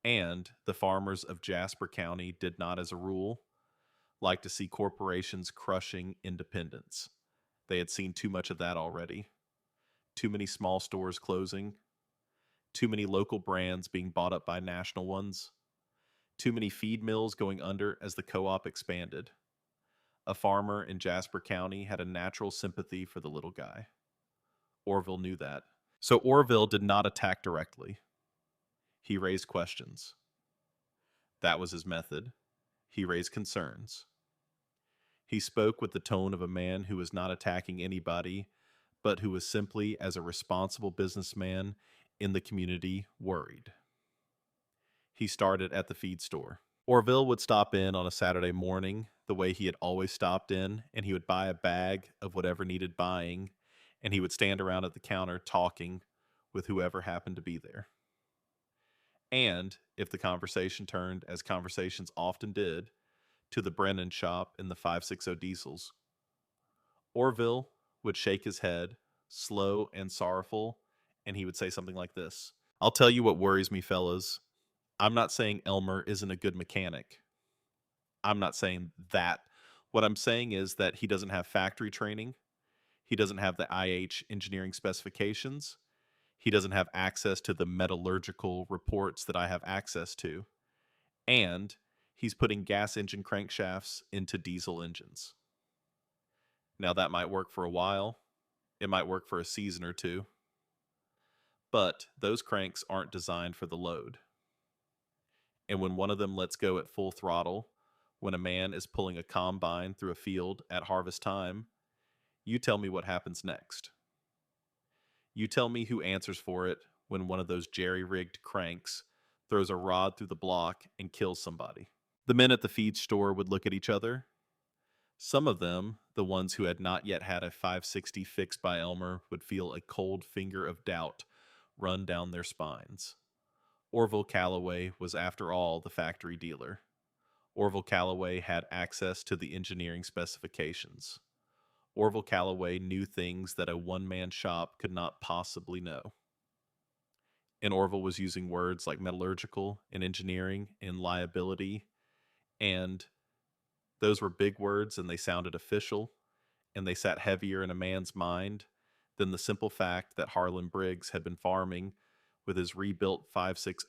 Speaker 1: And the farmers of Jasper County did not, as a rule, like to see corporations crushing independents. They had seen too much of that already. Too many small stores closing. Too many local brands being bought up by national ones. Too many feed mills going under as the co-op expanded. A farmer in Jasper County had a natural sympathy for the little guy. Orville knew that. So Orville did not attack directly. He raised questions. That was his method. He raised concerns. He spoke with the tone of a man who was not attacking anybody, but who was simply, as a responsible businessman in the community, worried. He started at the feed store. Orville would stop in on a Saturday morning the way he had always stopped in, and he would buy a bag of whatever needed buying, and he would stand around at the counter talking with whoever happened to be there. And if the conversation turned, as conversations often did, to the Brennan shop in the 5.60 diesels, Orville would shake his head, slow and sorrowful, and he would say something like this. I'll tell you what worries me, fellas. I'm not saying Elmer isn't a good mechanic. I'm not saying that. What I'm saying is that he doesn't have factory training. He doesn't have the IH engineering specifications. He doesn't have access to the metallurgical reports that I have access to. And he's putting gas engine crankshafts into diesel engines. Now, that might work for a while. It might work for a season or two. But those cranks aren't designed for the load. And when one of them lets go at full throttle, when a man is pulling a combine through a field at harvest time, you tell me what happens next. You tell me who answers for it when one of those jerry-rigged cranks throws a rod through the block and kills somebody. The men at the feed store would look at each other. Some of them, the ones who had not yet had a 560 fixed by Elmer, would feel a cold finger of doubt run down their spines. Orville Calloway was, after all, the factory dealer. Orville Calloway had access to the engineering specifications. Orville Calloway knew things that a one man shop could not possibly know. And Orville was using words like metallurgical and engineering and liability, and those were big words and they sounded official, and they sat heavier in a man's mind than the simple fact that Harlan Briggs had been farming with his rebuilt 560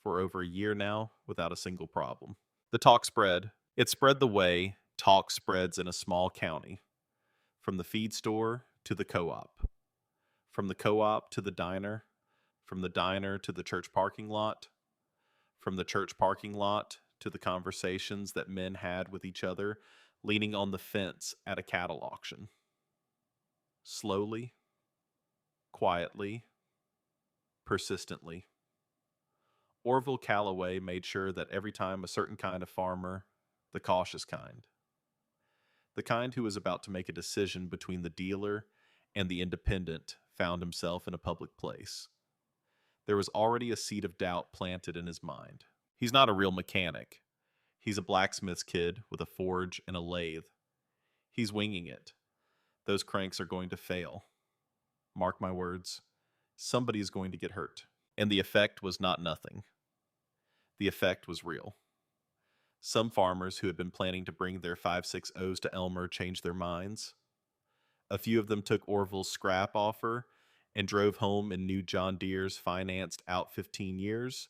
Speaker 1: for over a year now without a single problem. The talk spread. It spread the way talk spreads in a small county, from the feed store to the co-op, from the co-op to the diner, from the diner to the church parking lot, from the church parking lot to the conversations that men had with each other leaning on the fence at a cattle auction. Slowly, quietly, persistently. Orville Calloway made sure that every time a certain kind of farmer, the cautious kind, the kind who was about to make a decision between the dealer and the independent, found himself in a public place, there was already a seed of doubt planted in his mind. He's not a real mechanic. He's a blacksmith's kid with a forge and a lathe. He's winging it. Those cranks are going to fail. Mark my words, somebody is going to get hurt. And the effect was not nothing. The effect was real. Some farmers who had been planning to bring their 560s to Elmer changed their minds. A few of them took Orville's scrap offer and drove home in new John Deere's financed out 15 years,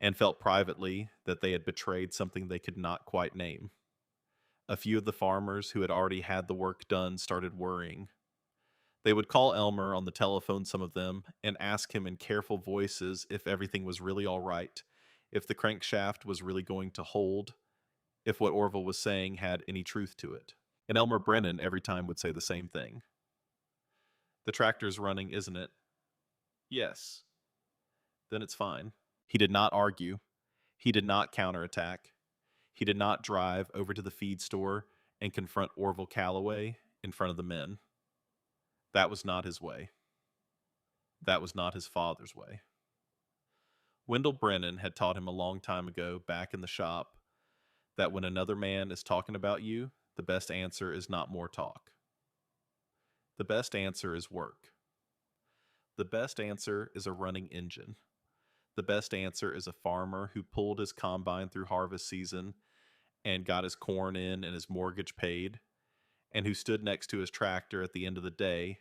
Speaker 1: and felt privately that they had betrayed something they could not quite name. A few of the farmers who had already had the work done started worrying. They would call Elmer on the telephone, some of them, and ask him in careful voices if everything was really all right, if the crankshaft was really going to hold, if what Orville was saying had any truth to it. And Elmer Brennan every time would say the same thing. The tractor's running, isn't it? Yes. Then it's fine. He did not argue. He did not counterattack. He did not drive over to the feed store and confront Orville Calloway in front of the men. That was not his way. That was not his father's way. Wendell Brennan had taught him a long time ago back in the shop that when another man is talking about you, the best answer is not more talk. The best answer is work. The best answer is a running engine. The best answer is a farmer who pulled his combine through harvest season and got his corn in and his mortgage paid, and who stood next to his tractor at the end of the day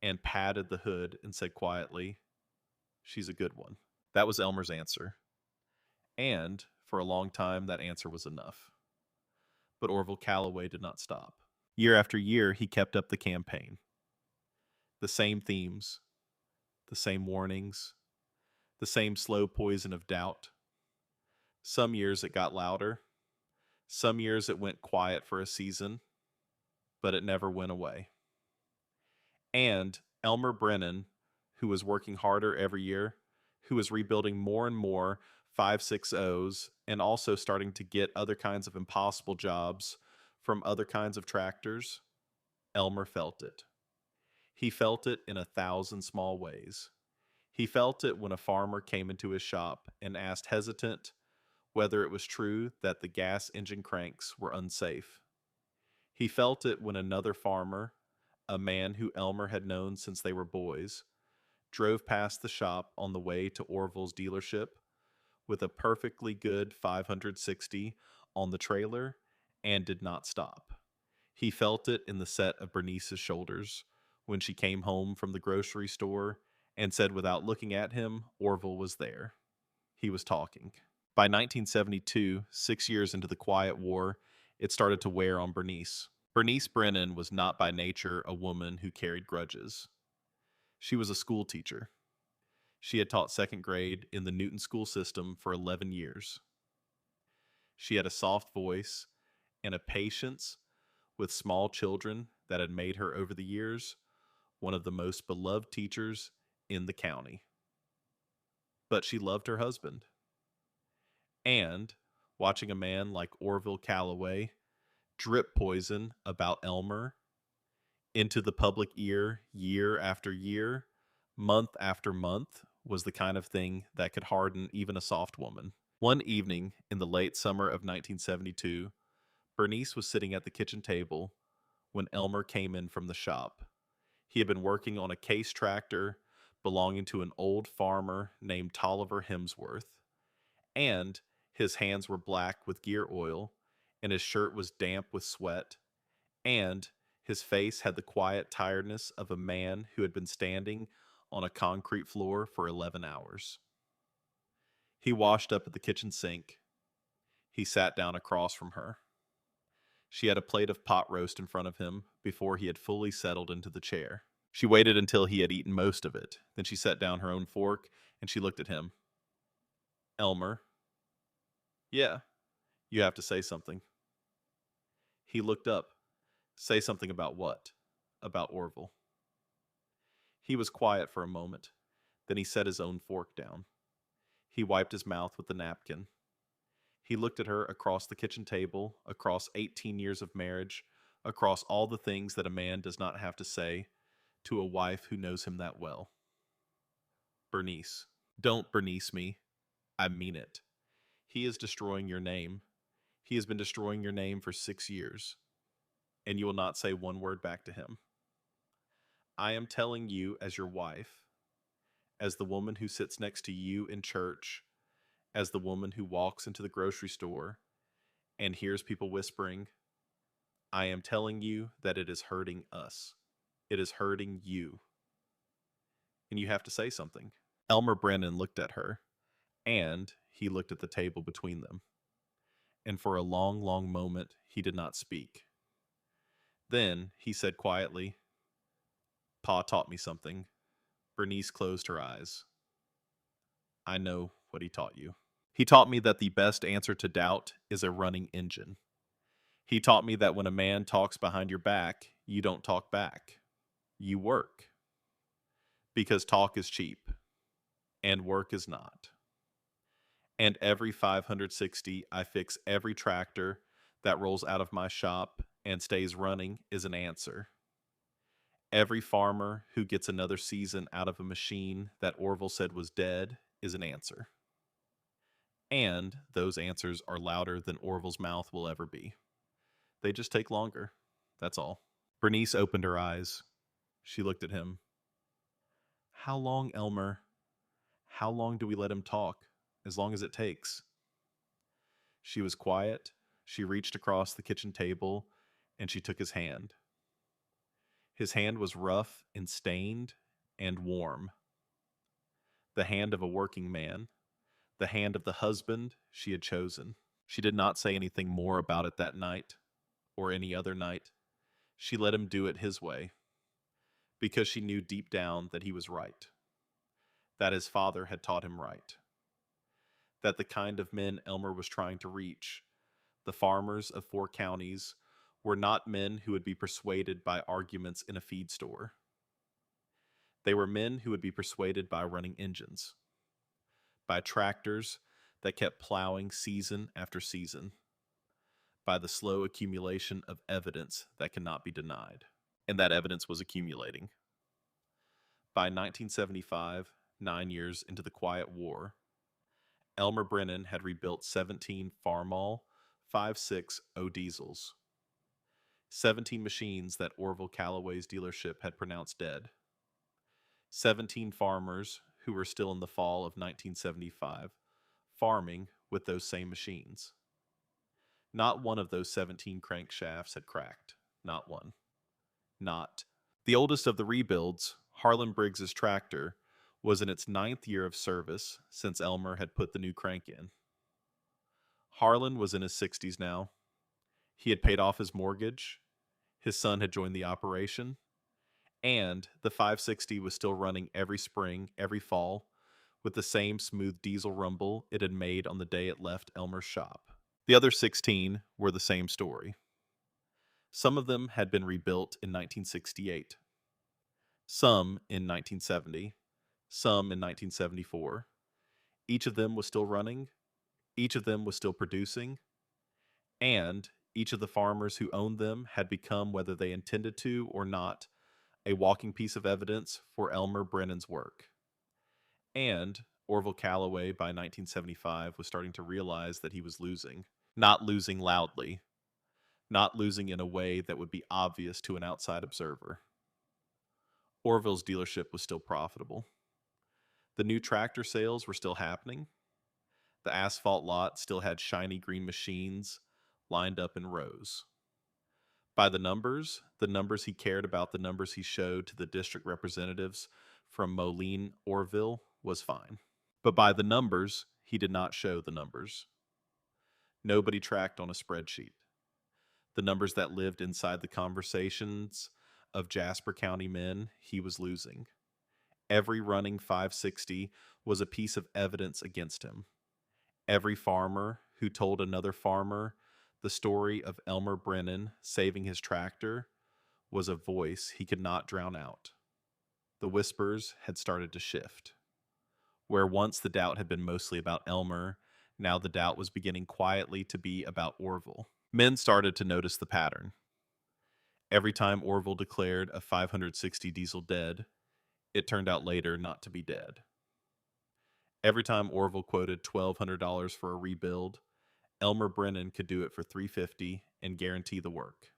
Speaker 1: and patted the hood and said quietly, "She's a good one." That was Elmer's answer. And for a long time, that answer was enough. But Orville Calloway did not stop. Year after year, he kept up the campaign. The same themes, the same warnings, the same slow poison of doubt. Some years it got louder. Some years it went quiet for a season, but it never went away. And Elmer Brennan, who was working harder every year, who was rebuilding more and more 560s and also starting to get other kinds of impossible jobs from other kinds of tractors, Elmer felt it. He felt it in 1,000 small ways. He felt it when a farmer came into his shop and asked hesitant whether it was true that the gas engine cranks were unsafe. He felt it when another farmer, a man who Elmer had known since they were boys, drove past the shop on the way to Orville's dealership with a perfectly good 560 on the trailer and did not stop. He felt it in the set of Bernice's shoulders when she came home from the grocery store and said without looking at him, Orville was there. He was talking. By 1972, 6 years into the Quiet War, it started to wear on Bernice. Bernice Brennan was not by nature a woman who carried grudges. She was a school teacher. She had taught second grade in the Newton school system for 11 years. She had a soft voice and a patience with small children that had made her over the years one of the most beloved teachers in the county. But she loved her husband. And watching a man like Orville Calloway Drip poison about Elmer into the public ear year after year, month after month, was the kind of thing that could harden even a soft woman. One evening in the late summer of 1972, Bernice was sitting at the kitchen table when Elmer came in from the shop. He had been working on a case tractor belonging to an old farmer named Tolliver Hemsworth, and his hands were black with gear oil, and his shirt was damp with sweat, and his face had the quiet tiredness of a man who had been standing on a concrete floor for 11 hours. He washed up at the kitchen sink. He sat down across from her. She had a plate of pot roast in front of him before he had fully settled into the chair. She waited until he had eaten most of it. Then she set down her own fork and she looked at him. Elmer. Yeah, you have to say something. He looked up. Say something about what? About Orville. He was quiet for a moment. Then he set his own fork down. He wiped his mouth with the napkin. He looked at her across the kitchen table, across 18 years of marriage, across all the things that a man does not have to say to a wife who knows him that well. Bernice. Don't Bernice me. I mean it. He is destroying your name. He has been destroying your name for 6 years, and you will not say one word back to him. I am telling you as your wife, as the woman who sits next to you in church, as the woman who walks into the grocery store and hears people whispering, I am telling you that it is hurting us. It is hurting you. And you have to say something. Elmer Brennan looked at her, and he looked at the table between them. And for a long, long moment, he did not speak. Then he said quietly, Pa taught me something. Bernice closed her eyes. I know what he taught you. He taught me that the best answer to doubt is a running engine. He taught me that when a man talks behind your back, you don't talk back. You work. Because talk is cheap, and work is not. And every 560, I fix every tractor that rolls out of my shop and stays running is an answer. Every farmer who gets another season out of a machine that Orville said was dead is an answer. And those answers are louder than Orville's mouth will ever be. They just take longer. That's all. Bernice opened her eyes. She looked at him. How long, Elmer? How long do we let him talk? As long as it takes. She was quiet. She reached across the kitchen table and she took his hand. His hand was rough and stained and warm. The hand of a working man. The hand of the husband she had chosen. She did not say anything more about it that night or any other night. She let him do it his way because she knew deep down that he was right, that his father had taught him right, that the kind of men Elmer was trying to reach, the farmers of 4 counties, were not men who would be persuaded by arguments in a feed store. They were men who would be persuaded by running engines, by tractors that kept plowing season after season, by the slow accumulation of evidence that cannot be denied. And that evidence was accumulating. By 1975, 9 years into the Quiet War, Elmer Brennan had rebuilt 17 Farmall 5.6 diesels, 17 machines that Orville Callaway's dealership had pronounced dead, 17 farmers who were still in the fall of 1975 farming with those same machines. Not one of those 17 crankshafts had cracked. Not one. Not. The oldest of the rebuilds, Harlan Briggs's tractor, was in its 9th year of service since Elmer had put the new crank in. Harlan was in his 60s now. He had paid off his mortgage. His son had joined the operation. And the 560 was still running every spring, every fall, with the same smooth diesel rumble it had made on the day it left Elmer's shop. The other 16 were the same story. Some of them had been rebuilt in 1968, some in 1970, some in 1974. Each of them was still running, each of them was still producing, and Each of the farmers who owned them had become, whether they intended to or not, a walking piece of evidence for Elmer Brennan's work. And Orville Calloway, by 1975, was starting to realize that he was losing. Not losing loudly, not losing in a way that would be obvious to an outside observer. Orville's dealership was still profitable. The new tractor sales were still happening. The asphalt lot still had shiny green machines lined up in rows. By the numbers he cared about, the numbers he showed to the district representatives from Moline, Orville, was fine. But by the numbers, he did not show the numbers. Nobody tracked on a spreadsheet. The numbers that lived inside the conversations of Jasper County men, he was losing. Every running 560 was a piece of evidence against him. Every farmer who told another farmer the story of Elmer Brennan saving his tractor was a voice he could not drown out. The whispers had started to shift. Where once the doubt had been mostly about Elmer, now the doubt was beginning quietly to be about Orville. Men started to notice the pattern. Every time Orville declared a 560 diesel dead, it turned out later not to be dead. Every time Orville quoted $1,200 for a rebuild, Elmer Brennan could do it for $350 and guarantee the work.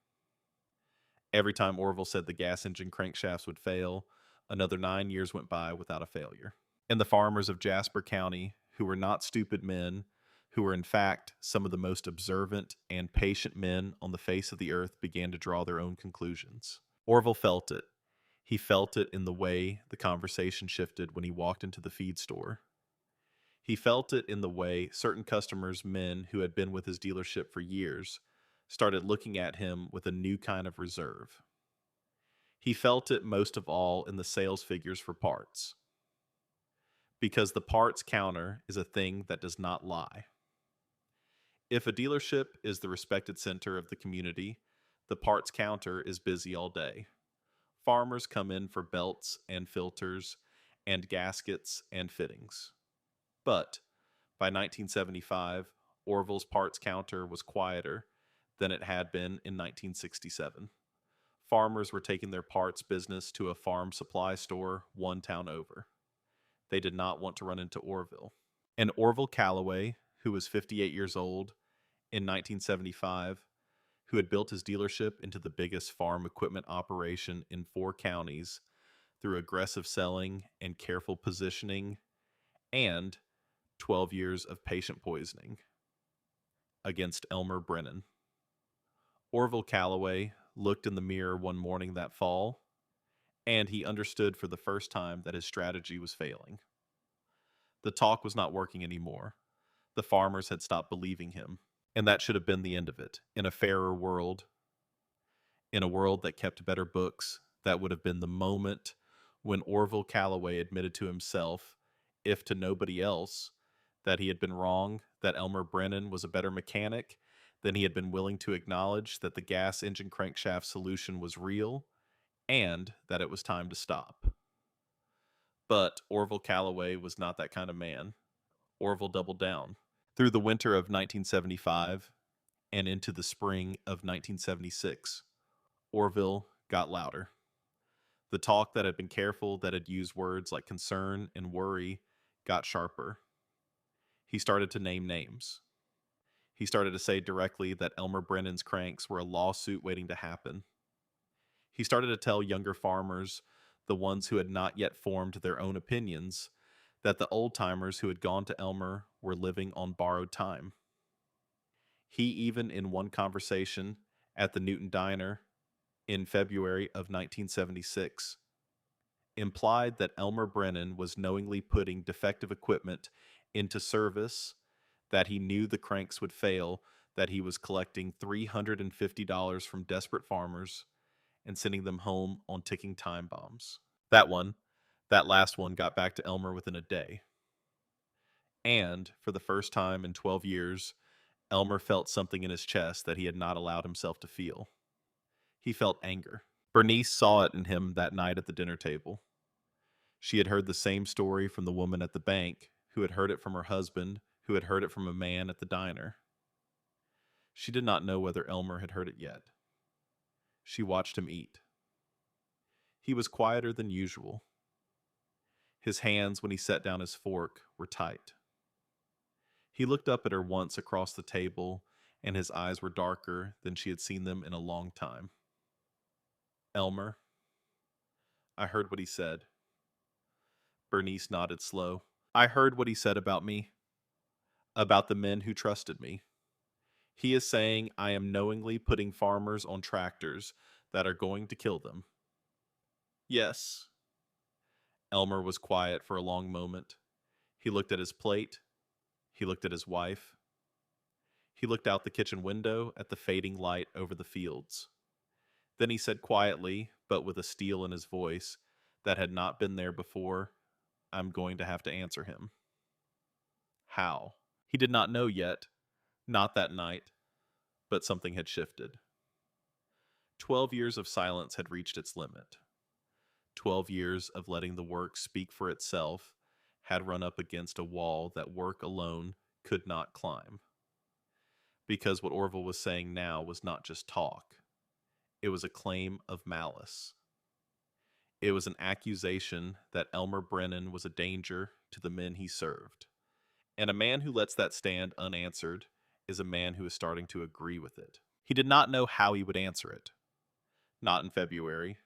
Speaker 1: Every time Orville said the gas engine crankshafts would fail, another 9 years went by without a failure. And the farmers of Jasper County, who were not stupid men, who were in fact some of the most observant and patient men on the face of the earth, began to draw their own conclusions. Orville felt it. He felt it in the way the conversation shifted when he walked into the feed store. He felt it in the way certain customers, men who had been with his dealership for years, started looking at him with a new kind of reserve. He felt it most of all in the sales figures for parts. Because the parts counter is a thing that does not lie. If a dealership is the respected center of the community, the parts counter is busy all day. Farmers come in for belts and filters and gaskets and fittings. But by 1975, Orville's parts counter was quieter than it had been in 1967. Farmers were taking their parts business to a farm supply store one town over. They did not want to run into Orville. And Orville Calloway, who was 58 years old in 1975, who had built his dealership into the biggest farm equipment operation in 4 counties through aggressive selling and careful positioning and 12 years of patient poisoning against Elmer Brennan. Orville Calloway looked in the mirror one morning that fall, and he understood for the first time that his strategy was failing. The talk was not working anymore. The farmers had stopped believing him, and that should have been the end of it. In a fairer world, in a world that kept better books, that would have been the moment when Orville Calloway admitted to himself, if to nobody else, that he had been wrong, that Elmer Brennan was a better mechanic, than he had been willing to acknowledge that the gas engine crankshaft solution was real, and that it was time to stop. But Orville Calloway was not that kind of man. Orville doubled down. Through the winter of 1975 and into the spring of 1976, Orville got louder. The talk that had been careful, that had used words like concern and worry, got sharper. He started to name names. He started to say directly that Elmer Brennan's cranks were a lawsuit waiting to happen. He started to tell younger farmers, the ones who had not yet formed their own opinions, that the old-timers who had gone to Elmer were living on borrowed time. He even, in one conversation at the Newton Diner in February of 1976, implied that Elmer Brennan was knowingly putting defective equipment into service, that he knew the cranks would fail, that he was collecting $350 from desperate farmers and sending them home on ticking time bombs. That last one got back to Elmer within a day. And for the first time in 12 years, Elmer felt something in his chest that he had not allowed himself to feel. He felt anger. Bernice saw it in him that night at the dinner table. She had heard the same story from the woman at the bank, who had heard it from her husband, who had heard it from a man at the diner. She did not know whether Elmer had heard it yet. She watched him eat. He was quieter than usual. His hands, when he set down his fork, were tight. He looked up at her once across the table, and his eyes were darker than she had seen them in a long time. Elmer, I heard what he said. Bernice nodded slow. I heard what he said about me, about the men who trusted me. He is saying I am knowingly putting farmers on tractors that are going to kill them. Yes. Elmer was quiet for a long moment. He looked at his plate. He looked at his wife. He looked out the kitchen window at the fading light over the fields. Then he said quietly, but with a steel in his voice that had not been there before, I'm going to have to answer him. How? He did not know yet, not that night, but something had shifted. 12 years of silence had reached its limit. 12 years of letting the work speak for itself had run up against a wall that work alone could not climb. Because what Orville was saying now was not just talk. It was a claim of malice. It was an accusation that Elmer Brennan was a danger to the men he served. And a man who lets that stand unanswered is a man who is starting to agree with it. He did not know how he would answer it. Not in February,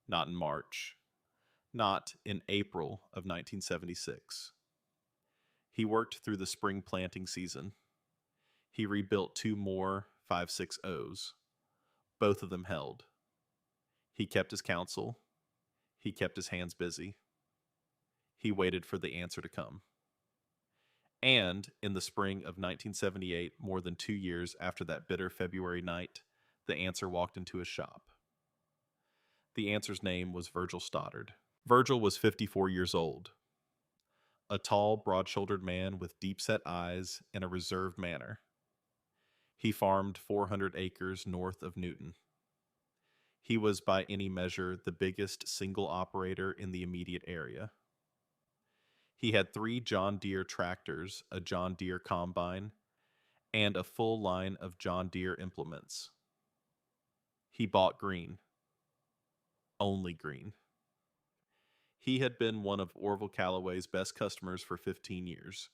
Speaker 1: not in March, not in April of 1976. He worked through the spring planting season. He rebuilt 2 more 5.60s. Both of them held. He kept his counsel. He kept his hands busy. He waited for the answer to come. And in the spring of 1978, more than 2 years after that bitter February night, the answer walked into his shop. The answer's name was Virgil Stoddard. Virgil was 54 years old. A tall, broad-shouldered man with deep-set eyes and a reserved manner. He farmed 400 acres north of Newton. He was by any measure the biggest single operator in the immediate area. He had 3 John Deere tractors, a John Deere combine, and a full line of John Deere implements. He bought green. Only green. He had been one of Orville Calloway's best customers for 15 years.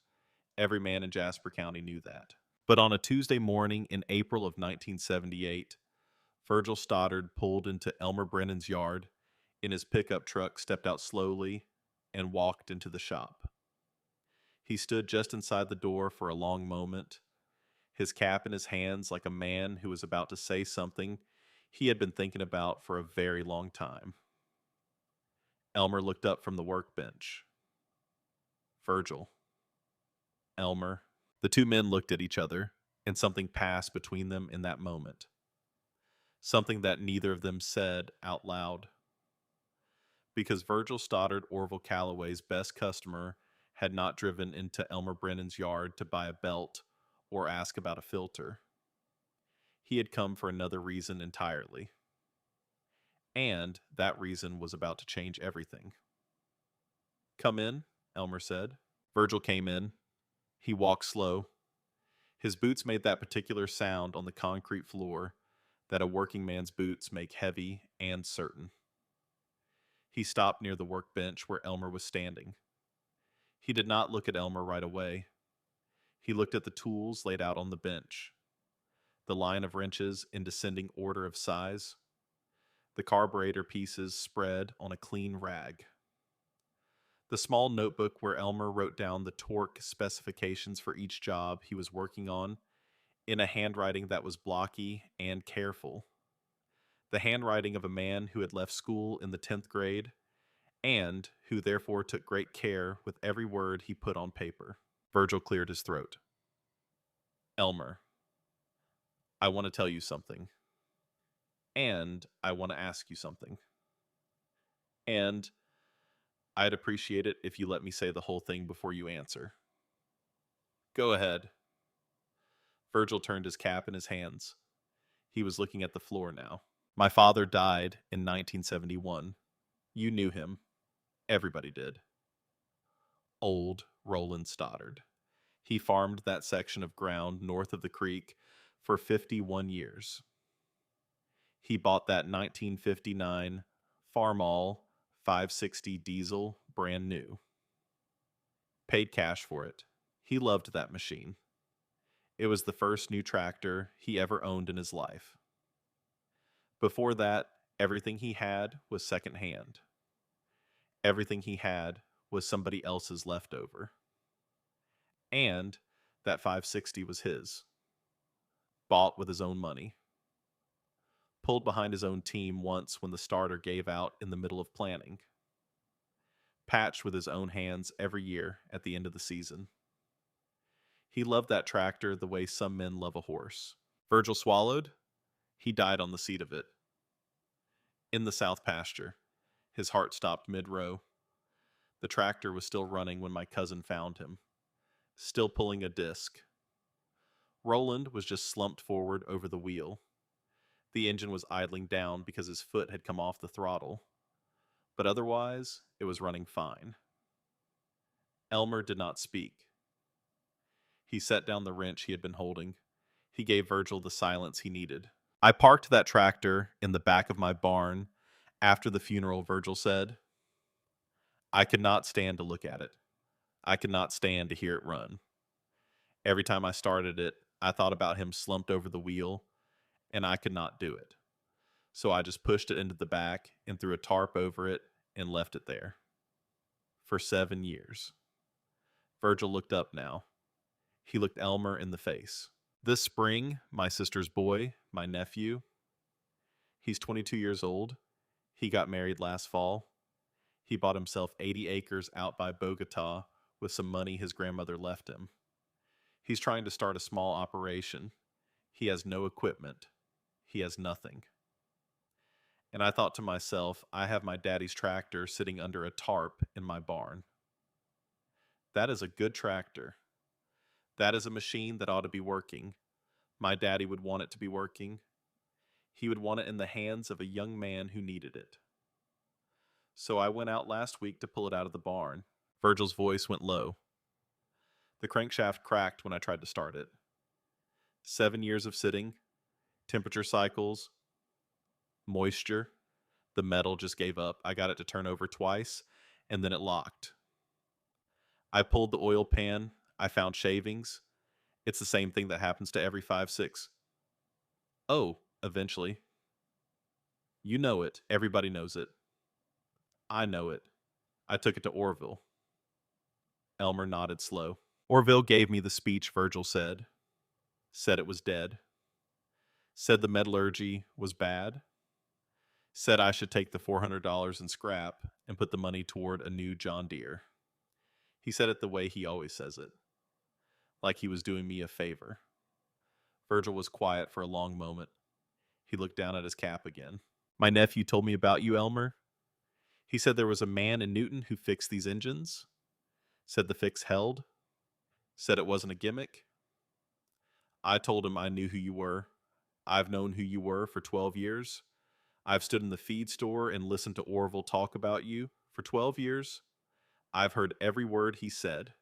Speaker 1: Every man in Jasper County knew that. But on a Tuesday morning in April of 1978, Virgil Stoddard pulled into Elmer Brennan's yard, in his pickup truck stepped out slowly, and walked into the shop. He stood just inside the door for a long moment, his cap in his hands like a man who was about to say something he had been thinking about for a very long time. Elmer looked up from the workbench. Virgil. Elmer. The 2 men looked at each other, and something passed between them in that moment. Something that neither of them said out loud. Because Virgil Stoddard, Orville Calloway's best customer, had not driven into Elmer Brennan's yard to buy a belt or ask about a filter. He had come for another reason entirely. And that reason was about to change everything. Come in, Elmer said. Virgil came in. He walked slow. His boots made that particular sound on the concrete floor that a working man's boots make heavy and certain. He stopped near the workbench where Elmer was standing. He did not look at Elmer right away. He looked at the tools laid out on the bench. The line of wrenches in descending order of size. The carburetor pieces spread on a clean rag. The small notebook where Elmer wrote down the torque specifications for each job he was working on in a handwriting that was blocky and careful. The handwriting of a man who had left school in the 10th grade and who therefore took great care with every word he put on paper. Virgil cleared his throat. Elmer, I want to tell you something. And I want to ask you something. And I'd appreciate it if you let me say the whole thing before you answer. Go ahead. Virgil turned his cap in his hands. He was looking at the floor now. My father died in 1971. You knew him. Everybody did. Old Roland Stoddard. He farmed that section of ground north of the creek for 51 years. He bought that 1959 Farmall 560 diesel brand new. Paid cash for it. He loved that machine. It was the first new tractor he ever owned in his life. Before that, everything he had was secondhand. Everything he had was somebody else's leftover. And that 560 was his. Bought with his own money. Pulled behind his own team once when the starter gave out in the middle of planning. Patched with his own hands every year at the end of the season. He loved that tractor the way some men love a horse. Virgil swallowed. He died on the seat of it. In the south pasture. His heart stopped mid-row. The tractor was still running when my cousin found him. Still pulling a disc. Roland was just slumped forward over the wheel. The engine was idling down because his foot had come off the throttle. But otherwise, it was running fine. Elmer did not speak. He set down the wrench he had been holding. He gave Virgil the silence he needed. I parked that tractor in the back of my barn after the funeral, Virgil said. I could not stand to look at it. I could not stand to hear it run. Every time I started it, I thought about him slumped over the wheel, and I could not do it. So I just pushed it into the back and threw a tarp over it and left it there. For 7 years. Virgil looked up now. He looked Elmer in the face. This spring, my sister's boy, my nephew, he's 22 years old. He got married last fall. He bought himself 80 acres out by Bogota with some money his grandmother left him. He's trying to start a small operation. He has no equipment. He has nothing. And I thought to myself, I have my daddy's tractor sitting under a tarp in my barn. That is a good tractor. That is a machine that ought to be working. My daddy would want it to be working. He would want it in the hands of a young man who needed it. So I went out last week to pull it out of the barn. Virgil's voice went low. The crankshaft cracked when I tried to start it. 7 years of sitting, temperature cycles, moisture. The metal just gave up. I got it to turn over twice, and then it locked. I pulled the oil pan. I found shavings. It's the same thing that happens to every 5.6. Oh, eventually. You know it. Everybody knows it. I know it. I took it to Orville. Elmer nodded slow. Orville gave me the speech, Virgil said. Said it was dead. Said the metallurgy was bad. Said I should take the $400 in scrap and put the money toward a new John Deere. He said it the way he always says it. Like he was doing me a favor. Virgil was quiet for a long moment. He looked down at his cap again. My nephew told me about you, Elmer. He said there was a man in Newton who fixed these engines. Said the fix held. Said it wasn't a gimmick. I told him I knew who you were. I've known who you were for 12 years. I've stood in the feed store and listened to Orville talk about you for 12 years. I've heard every word he said.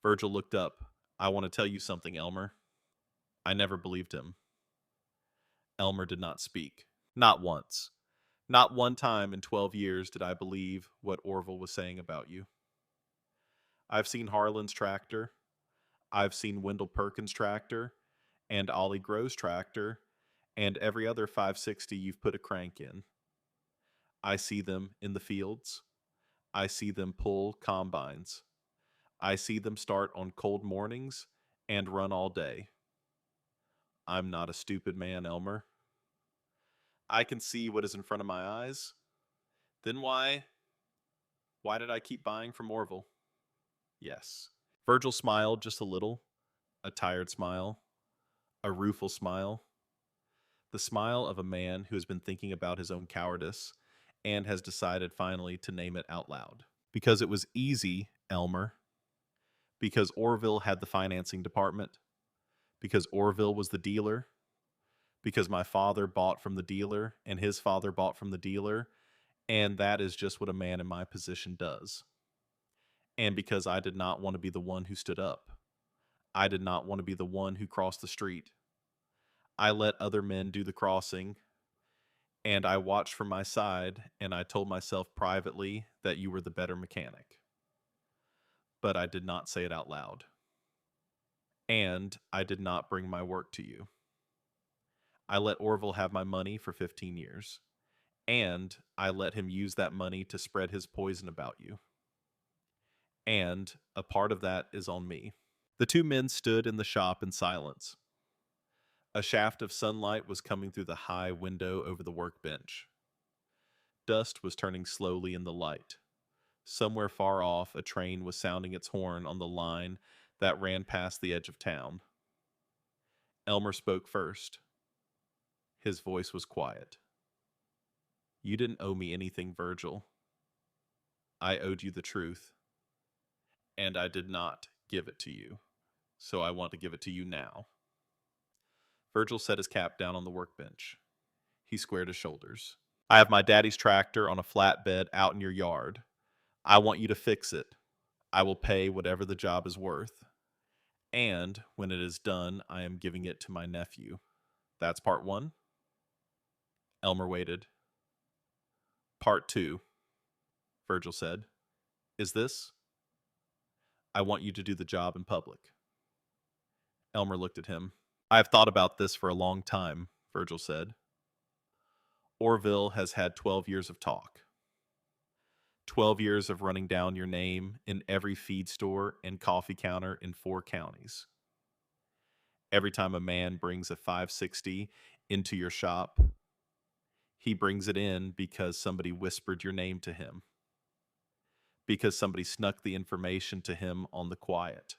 Speaker 1: Virgil looked up. I want to tell you something, Elmer. I never believed him. Elmer did not speak. Not once. Not one time in 12 years did I believe what Orville was saying about you. I've seen Harlan's tractor. I've seen Wendell Perkins' tractor and Ollie Grove's tractor and every other 560 you've put a crank in. I see them in the fields. I see them pull combines. I see them start on cold mornings and run all day. I'm not a stupid man, Elmer. I can see what is in front of my eyes. Then why did I keep buying from Orville? Yes. Virgil smiled just a little, a tired smile, a rueful smile. The smile of a man who has been thinking about his own cowardice and has decided finally to name it out loud. Because it was easy, Elmer. Because Orville had the financing department. Because Orville was the dealer. Because my father bought from the dealer and his father bought from the dealer. And that is just what a man in my position does. And because I did not want to be the one who stood up. I did not want to be the one who crossed the street. I let other men do the crossing, and I watched from my side, and I told myself privately that you were the better mechanic. But I did not say it out loud. And I did not bring my work to you. I let Orville have my money for 15 years, and I let him use that money to spread his poison about you. And a part of that is on me. The two men stood in the shop in silence. A shaft of sunlight was coming through the high window over the workbench. Dust was turning slowly in the light. Somewhere far off, a train was sounding its horn on the line that ran past the edge of town. Elmer spoke first. His voice was quiet. You didn't owe me anything, Virgil. I owed you the truth, and I did not give it to you, so I want to give it to you now. Virgil set his cap down on the workbench. He squared his shoulders. I have my daddy's tractor on a flatbed out in your yard. I want you to fix it. I will pay whatever the job is worth. And when it is done, I am giving it to my nephew. That's part one. Elmer waited. Part two, Virgil said. Is this? I want you to do the job in public. Elmer looked at him. I have thought about this for a long time, Virgil said. Orville has had 12 years of talk. 12 years of running down your name in every feed store and coffee counter in 4 counties. Every time a man brings a 560 into your shop, he brings it in because somebody whispered your name to him, because somebody snuck the information to him on the quiet.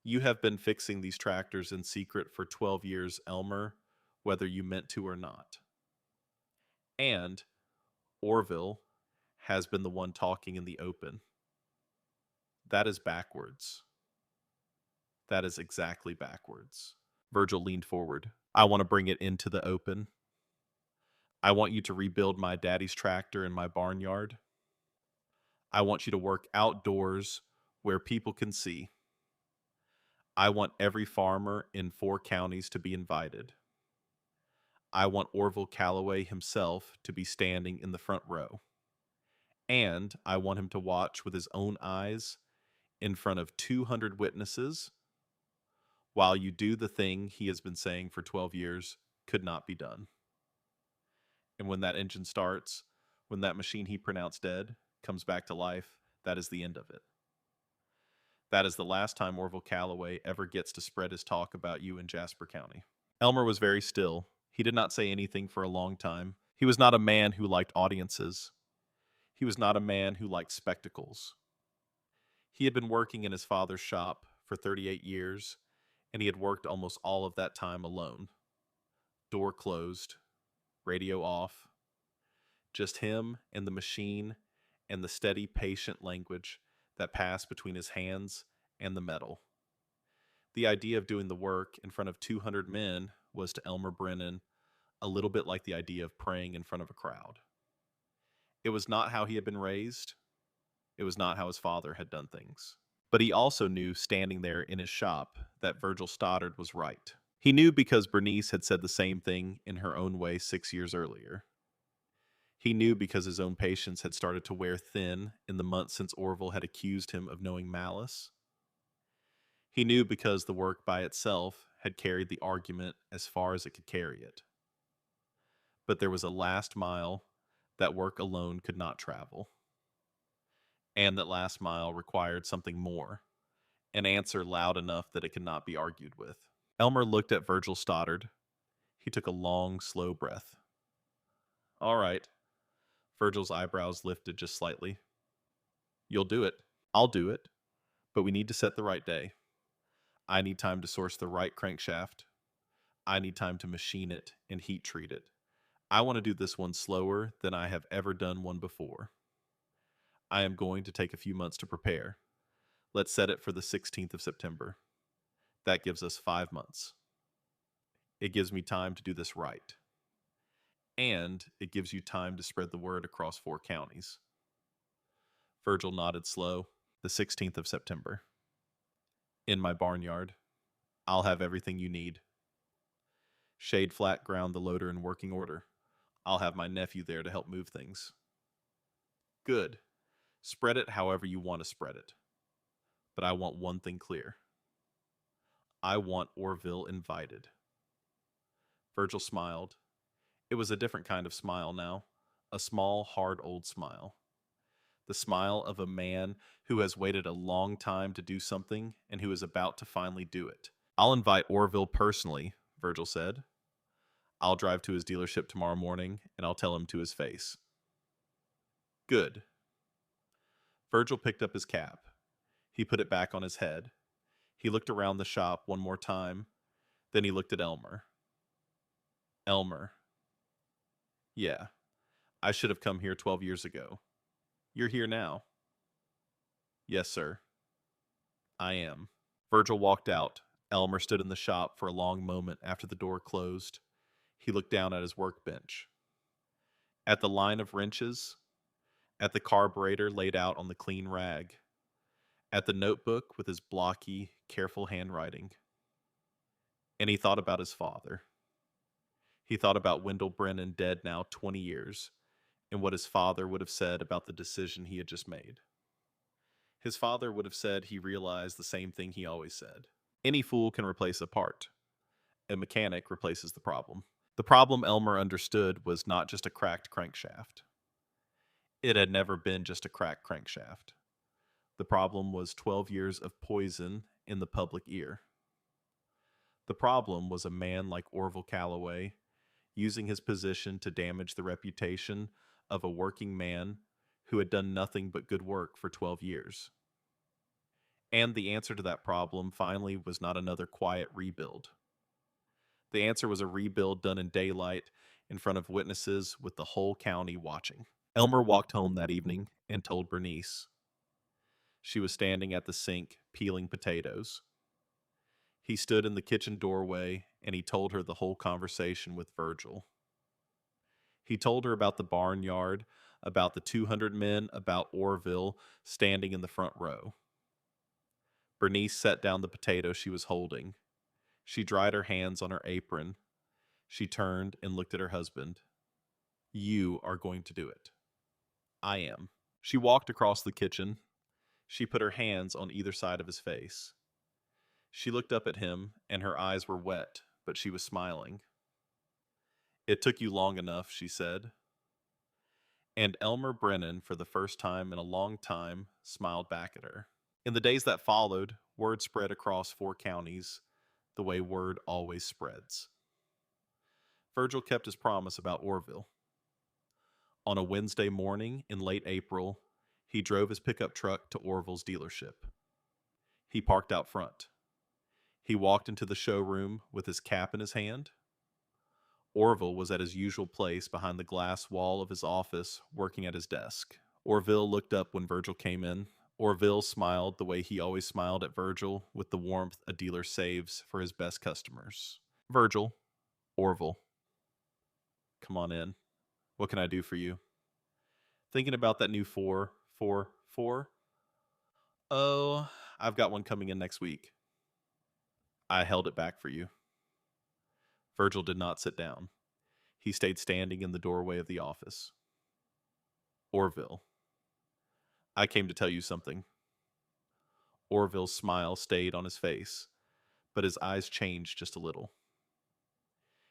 Speaker 1: You have been fixing these tractors in secret for 12 years, Elmer, whether you meant to or not. And Orville has been the one talking in the open. That is backwards. That is exactly backwards. Virgil leaned forward. I want to bring it into the open. I want you to rebuild my daddy's tractor in my barnyard. I want you to work outdoors where people can see. I want every farmer in 4 counties to be invited. I want Orville Calloway himself to be standing in the front row. And I want him to watch with his own eyes in front of 200 witnesses while you do the thing he has been saying for 12 years could not be done. And when that engine starts, when that machine he pronounced dead comes back to life, that is the end of it. That is the last time Orville Calloway ever gets to spread his talk about you in Jasper County. Elmer was very still. He did not say anything for a long time. He was not a man who liked audiences. He was not a man who liked spectacles. He had been working in his father's shop for 38 years, and he had worked almost all of that time alone. Door closed, radio off, just him and the machine and the steady, patient language that passed between his hands and the metal. The idea of doing the work in front of 200 men was to Elmer Brennan a little bit like the idea of praying in front of a crowd. It was not how he had been raised. It was not how his father had done things. But he also knew, standing there in his shop, that Virgil Stoddard was right. He knew because Bernice had said the same thing in her own way 6 years earlier. He knew because his own patience had started to wear thin in the months since Orville had accused him of knowing malice. He knew because the work by itself had carried the argument as far as it could carry it. But there was a last mile that work alone could not travel. And that last mile required something more, an answer loud enough that it could not be argued with. Elmer looked at Virgil Stoddard. He took a long, slow breath. All right. Virgil's eyebrows lifted just slightly. You'll do it. I'll do it. But we need to set the right day. I need time to source the right crankshaft. I need time to machine it and heat treat it. I want to do this one slower than I have ever done one before. I am going to take a few months to prepare. Let's set it for the 16th of September. That gives us 5 months. It gives me time to do this right. And it gives you time to spread the word across 4 counties. Virgil nodded slow. The 16th of September. In my barnyard. I'll have everything you need. Shade flat ground the loader in working order. I'll have my nephew there to help move things. Good. Spread it however you want to spread it. But I want one thing clear. I want Orville invited. Virgil smiled. It was a different kind of smile now. A small, hard old smile. The smile of a man who has waited a long time to do something and who is about to finally do it. I'll invite Orville personally, Virgil said. I'll drive to his dealership tomorrow morning and I'll tell him to his face. Good. Virgil picked up his cap. He put it back on his head. He looked around the shop one more time. Then he looked at Elmer. Elmer. Yeah, I should have come here 12 years ago. You're here now. Yes, sir. I am. Virgil walked out. Elmer stood in the shop for a long moment after the door closed. He looked down at his workbench. At the line of wrenches, at the carburetor laid out on the clean rag, at the notebook with his blocky, careful handwriting. And he thought about his father. He thought about Wendell Brennan, dead now 20 years, and what his father would have said about the decision he had just made. His father would have said he realized the same thing he always said. Any fool can replace a part. A mechanic replaces the problem. The problem Elmer understood was not just a cracked crankshaft. It had never been just a cracked crankshaft. The problem was 12 years of poison in the public ear. The problem was a man like Orville Calloway using his position to damage the reputation of a working man who had done nothing but good work for 12 years. And the answer to that problem finally was not another quiet rebuild. The answer was a rebuild done in daylight in front of witnesses with the whole county watching. Elmer walked home that evening and told Bernice. She was standing at the sink peeling potatoes. He stood in the kitchen doorway and he told her the whole conversation with Virgil. He told her about the barnyard, about the 200 men, about Orville standing in the front row. Bernice set down the potato she was holding. She dried her hands on her apron. She turned and looked at her husband. You are going to do it. I am. She walked across the kitchen. She put her hands on either side of his face. She looked up at him, and her eyes were wet, but she was smiling. It took you long enough, she said. And Elmer Brennan, for the first time in a long time, smiled back at her. In the days that followed, word spread across 4 counties, the way word always spreads. Virgil kept his promise about Orville. On a Wednesday morning in late April, he drove his pickup truck to Orville's dealership. He parked out front. He walked into the showroom with his cap in his hand. Orville was at his usual place behind the glass wall of his office, working at his desk. Orville looked up when Virgil came in. Orville smiled the way he always smiled at Virgil, with the warmth a dealer saves for his best customers. Virgil, Orville. Come on in. What can I do for you? Thinking about that new 444? Oh, I've got one coming in next week. I held it back for you. Virgil did not sit down. He stayed standing in the doorway of the office. Orville. I came to tell you something. Orville's smile stayed on his face, but his eyes changed just a little.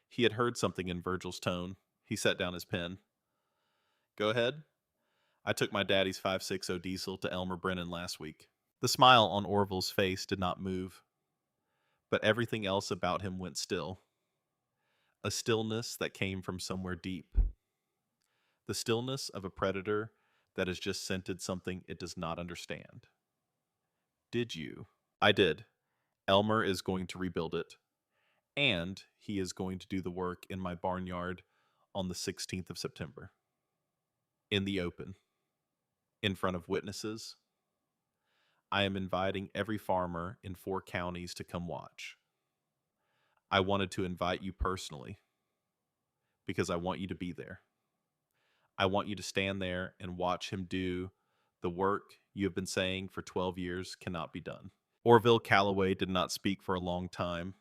Speaker 1: He had heard something in Virgil's tone. He set down his pen. Go ahead. I took my daddy's 560 diesel to Elmer Brennan last week. The smile on Orville's face did not move, but everything else about him went still. A stillness that came from somewhere deep. The stillness of a predator that has just scented something it does not understand. Did you? I did. Elmer is going to rebuild it, and he is going to do the work in my barnyard on the 16th of September. In the open. In front of witnesses. I am inviting every farmer in 4 counties to come watch. I wanted to invite you personally because I want you to be there. I want you to stand there and watch him do the work you have been saying for 12 years cannot be done. Orville Calloway did not speak for a long time.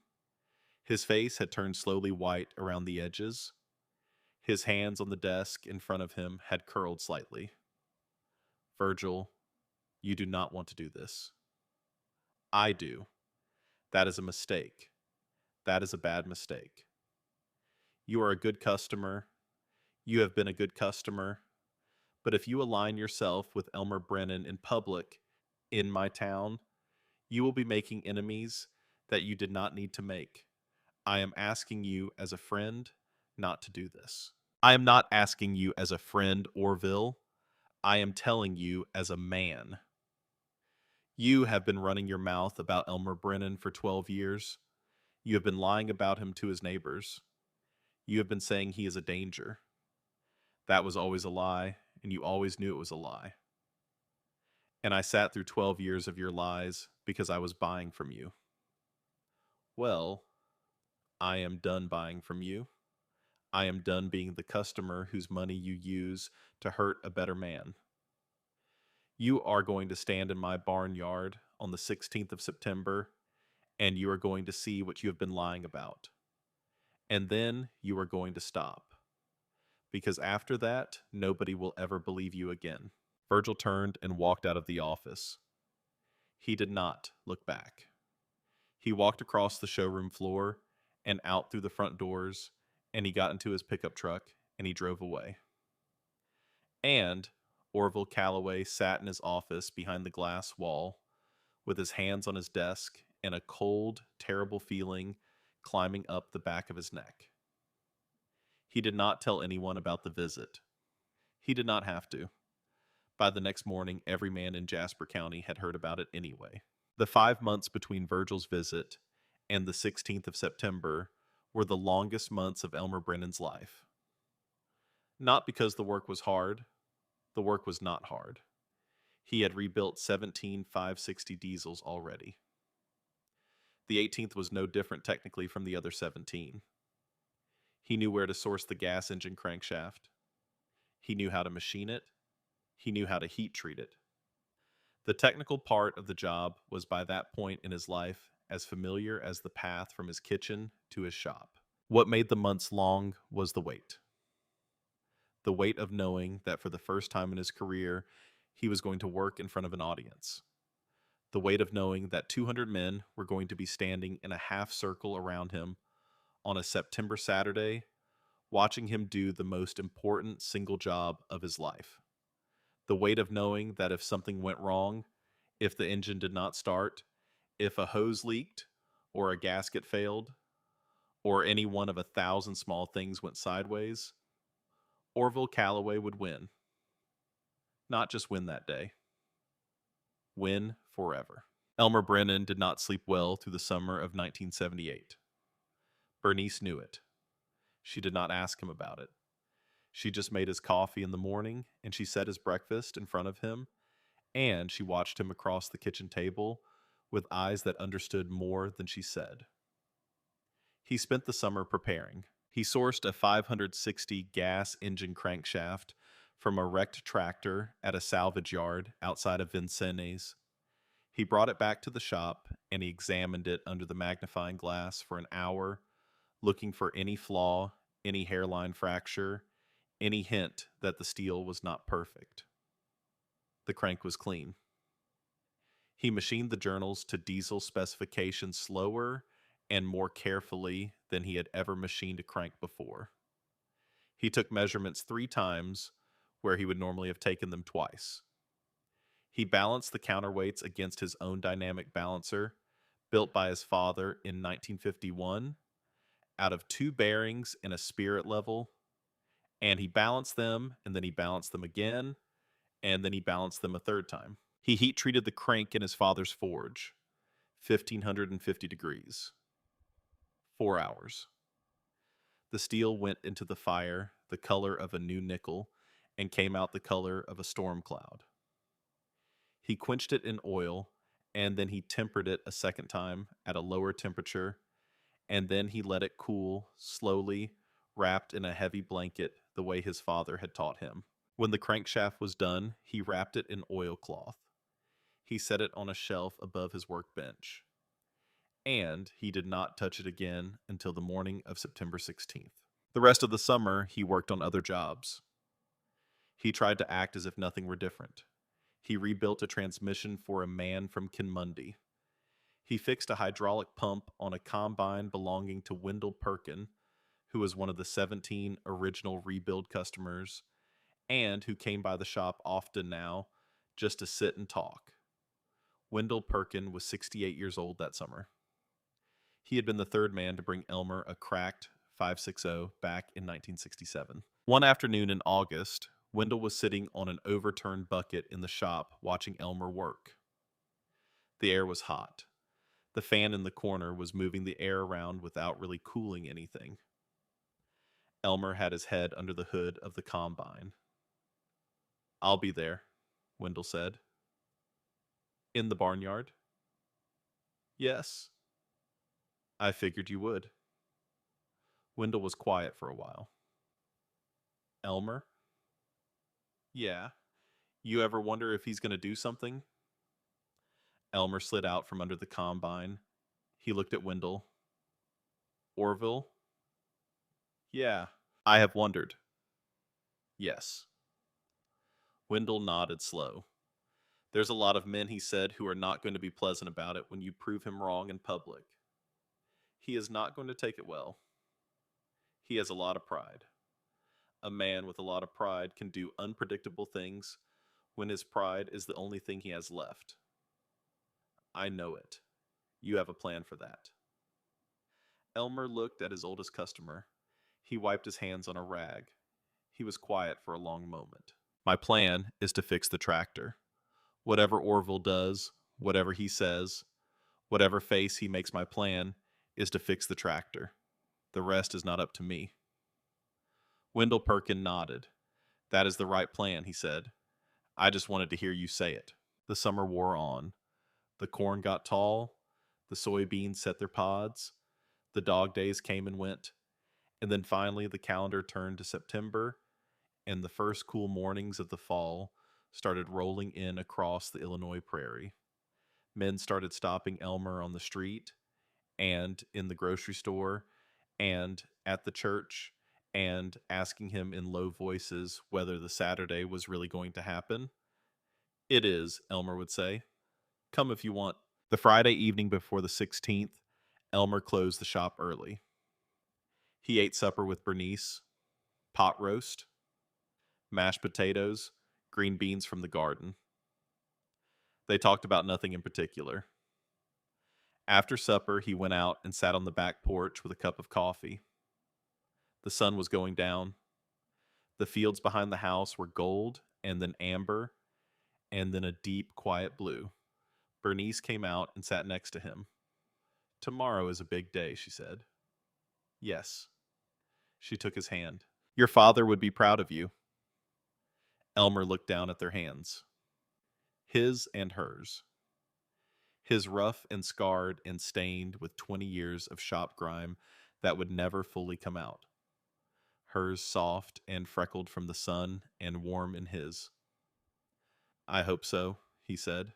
Speaker 1: His face had turned slowly white around the edges. His hands on the desk in front of him had curled slightly. Virgil, you do not want to do this. I do. That is a mistake. That is a bad mistake. You are a good customer. You have been a good customer. But if you align yourself with Elmer Brennan in public in my town, you will be making enemies that you did not need to make. I am asking you as a friend not to do this. I am not asking you as a friend, Orville. I am telling you as a man. You have been running your mouth about Elmer Brennan for 12 years. You have been lying about him to his neighbors. You have been saying he is a danger. That was always a lie, and you always knew it was a lie. And I sat through 12 years of your lies because I was buying from you. Well, I am done buying from you. I am done being the customer whose money you use to hurt a better man. You are going to stand in my barnyard on the 16th of September, and you are going to see what you have been lying about. And then you are going to stop. Because after that, nobody will ever believe you again. Virgil turned and walked out of the office. He did not look back. He walked across the showroom floor and out through the front doors, and he got into his pickup truck and he drove away. And Orville Calloway sat in his office behind the glass wall with his hands on his desk and a cold, terrible feeling climbing up the back of his neck. He did not tell anyone about the visit. He did not have to. By the next morning, every man in Jasper County had heard about it anyway. The 5 months between Virgil's visit and the 16th of September were the longest months of Elmer Brennan's life. Not because the work was hard. The work was not hard. He had rebuilt 17 560 diesels already. The 18th was no different technically from the other 17. He knew where to source the gas engine crankshaft. He knew how to machine it. He knew how to heat treat it. The technical part of the job was by that point in his life as familiar as the path from his kitchen to his shop. What made the months long was the wait. The weight of knowing that for the first time in his career, he was going to work in front of an audience. The weight of knowing that 200 men were going to be standing in a half circle around him on a September Saturday, watching him do the most important single job of his life. The weight of knowing that if something went wrong, if the engine did not start, if a hose leaked, or a gasket failed, or any one of 1,000 small things went sideways, Orville Calloway would win. Not just win that day. Win forever. Elmer Brennan did not sleep well through the summer of 1978. Bernice knew it. She did not ask him about it. She just made his coffee in the morning, and she set his breakfast in front of him, and she watched him across the kitchen table with eyes that understood more than she said. He spent the summer preparing. He sourced a 560 gas engine crankshaft from a wrecked tractor at a salvage yard outside of Vincennes. He brought it back to the shop, and he examined it under the magnifying glass for an hour, looking for any flaw, any hairline fracture, any hint that the steel was not perfect. The crank was clean. He machined the journals to diesel specifications slower and more carefully than he had ever machined a crank before. He took measurements 3 times where he would normally have taken them twice. He balanced the counterweights against his own dynamic balancer, built by his father in 1951, out of 2 bearings in a spirit level, and he balanced them, and then he balanced them again, and then he balanced them a 3rd time. He heat treated the crank in his father's forge, 1,550 degrees. 4 hours. The steel went into the fire the color of a new nickel and came out the color of a storm cloud. He quenched it in oil, and then he tempered it a 2nd time at a lower temperature, and then he let it cool slowly, wrapped in a heavy blanket the way his father had taught him. When the crankshaft was done, he wrapped it in oilcloth. He set it on a shelf above his workbench, and he did not touch it again until the morning of September 16th. The rest of the summer, he worked on other jobs. He tried to act as if nothing were different. He rebuilt a transmission for a man from Kinmundy. He fixed a hydraulic pump on a combine belonging to Wendell Perkin, who was one of the 17 original rebuild customers and who came by the shop often now just to sit and talk. Wendell Perkin was 68 years old that summer. He had been the third man to bring Elmer a cracked 560 back in 1967. One afternoon in August, Wendell was sitting on an overturned bucket in the shop watching Elmer work. The air was hot. The fan in the corner was moving the air around without really cooling anything. Elmer had his head under the hood of the combine. "I'll be there," Wendell said. "In the barnyard?" "Yes." "I figured you would." Wendell was quiet for a while. "Elmer?" "Yeah. You ever wonder if he's going to do something?" Elmer slid out from under the combine. He looked at Wendell. "Orville?" "Yeah. I have wondered." "Yes." Wendell nodded slow. "There's a lot of men," he said, "who are not going to be pleasant about it when you prove him wrong in public. He is not going to take it well. He has a lot of pride. A man with a lot of pride can do unpredictable things when his pride is the only thing he has left. I know it. You have a plan for that." Elmer looked at his oldest customer. He wiped his hands on a rag. He was quiet for a long moment. "My plan is to fix the tractor. Whatever Orville does, whatever he says, whatever face he makes my plan, is to fix the tractor. The rest is not up to me." Wendell Perkin nodded. "That is the right plan," he said. "I just wanted to hear you say it." The summer wore on. The corn got tall. The soybeans set their pods. The dog days came and went. And then finally the calendar turned to September, and the first cool mornings of the fall started rolling in across the Illinois prairie. Men started stopping Elmer on the street, and in the grocery store, and at the church, and asking him in low voices whether the Saturday was really going to happen. "It is," Elmer would say. "Come if you want." The Friday evening before the 16th, Elmer closed the shop early. He ate supper with Bernice, pot roast, mashed potatoes, green beans from the garden. They talked about nothing in particular. After supper, he went out and sat on the back porch with a cup of coffee. The sun was going down. The fields behind the house were gold, and then amber, and then a deep, quiet blue. Bernice came out and sat next to him. "Tomorrow is a big day," she said. "Yes." She took his hand. "Your father would be proud of you." Elmer looked down at their hands. His and hers. His rough and scarred and stained with 20 years of shop grime that would never fully come out. Hers soft and freckled from the sun and warm in his. "I hope so," he said.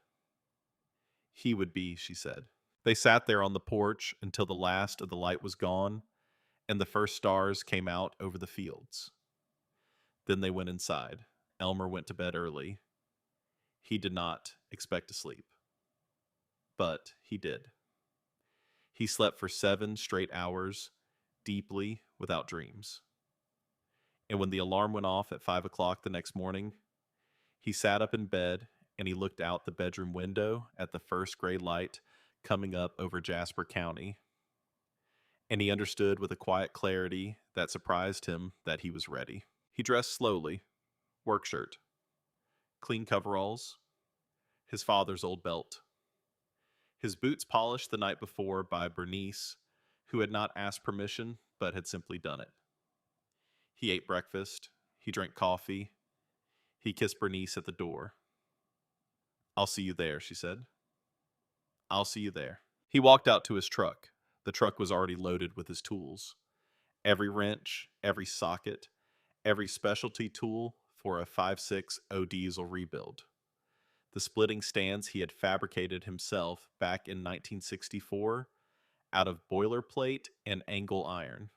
Speaker 1: "He would be," she said. They sat there on the porch until the last of the light was gone and the first stars came out over the fields. Then they went inside. Elmer went to bed early. He did not expect to sleep. But he did. He slept for 7 straight hours, deeply, without dreams. And when the alarm went off at 5 o'clock the next morning, he sat up in bed and he looked out the bedroom window at the first gray light coming up over Jasper County. And he understood with a quiet clarity that surprised him that he was ready. He dressed slowly, work shirt, clean coveralls, his father's old belt. His boots polished the night before by Bernice, who had not asked permission but had simply done it. He ate breakfast, he drank coffee, he kissed Bernice at the door. "I'll see you there," she said. "I'll see you there." He walked out to his truck. The truck was already loaded with his tools. Every wrench, every socket, every specialty tool for a 5.6 O diesel rebuild. The splitting stands he had fabricated himself back in 1964 out of boilerplate and angle iron.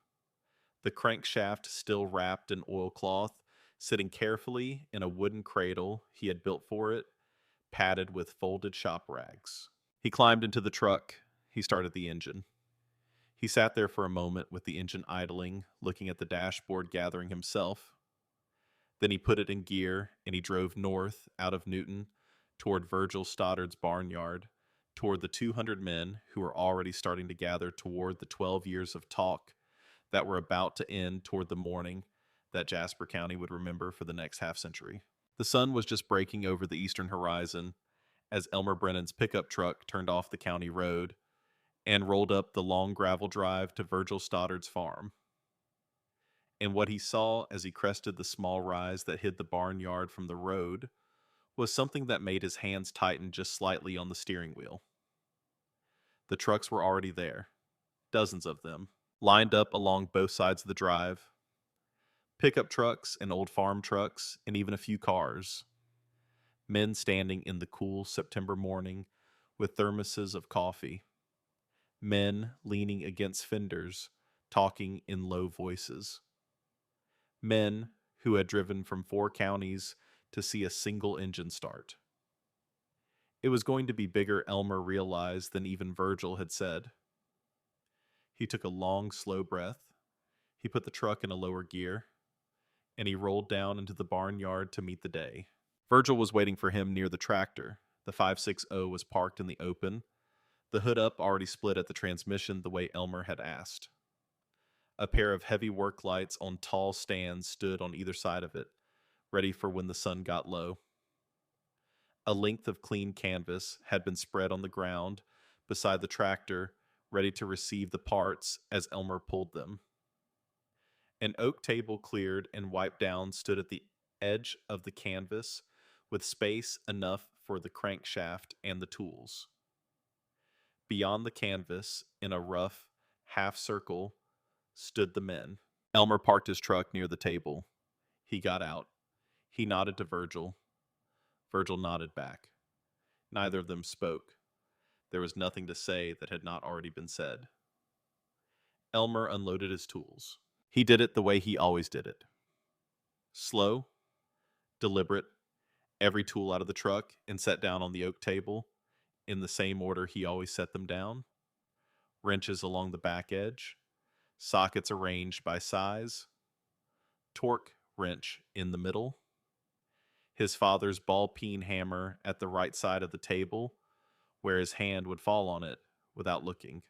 Speaker 1: The crankshaft still wrapped in oilcloth, sitting carefully in a wooden cradle he had built for it, padded with folded shop rags. He climbed into the truck. He started the engine. He sat there for a moment with the engine idling, looking at the dashboard, gathering himself. Then he put it in gear and he drove north out of Newton toward Virgil Stoddard's barnyard, toward the 200 men who were already starting to gather toward the 12 years of talk that were about to end toward the morning that Jasper County would remember for the next half century. The sun was just breaking over the eastern horizon as Elmer Brennan's pickup truck turned off the county road and rolled up the long gravel drive to Virgil Stoddard's farm. And what he saw as he crested the small rise that hid the barnyard from the road was something that made his hands tighten just slightly on the steering wheel. The trucks were already there, dozens of them, lined up along both sides of the drive. Pickup trucks and old farm trucks, and even a few cars. Men standing in the cool September morning with thermoses of coffee. Men leaning against fenders, talking in low voices. Men who had driven from 4 counties to see a single engine start. It was going to be bigger, Elmer realized, than even Virgil had said. He took a long, slow breath. He put the truck in a lower gear, and he rolled down into the barnyard to meet the day. Virgil was waiting for him near the tractor. The 560 was parked in the open, the hood up, already split at the transmission the way Elmer had asked. A pair of heavy work lights on tall stands stood on either side of it, ready for when the sun got low. A length of clean canvas had been spread on the ground beside the tractor, ready to receive the parts as Elmer pulled them. An oak table cleared and wiped down stood at the edge of the canvas, with space enough for the crankshaft and the tools. Beyond the canvas, in a rough half circle, stood the men. Elmer parked his truck near the table. He got out. He nodded to Virgil. Virgil nodded back. Neither of them spoke. There was nothing to say that had not already been said. Elmer unloaded his tools. He did it the way he always did it. Slow, deliberate, every tool out of the truck and set down on the oak table in the same order he always set them down. Wrenches along the back edge, sockets arranged by size, torque wrench in the middle, his father's ball-peen hammer at the right side of the table where his hand would fall on it without looking.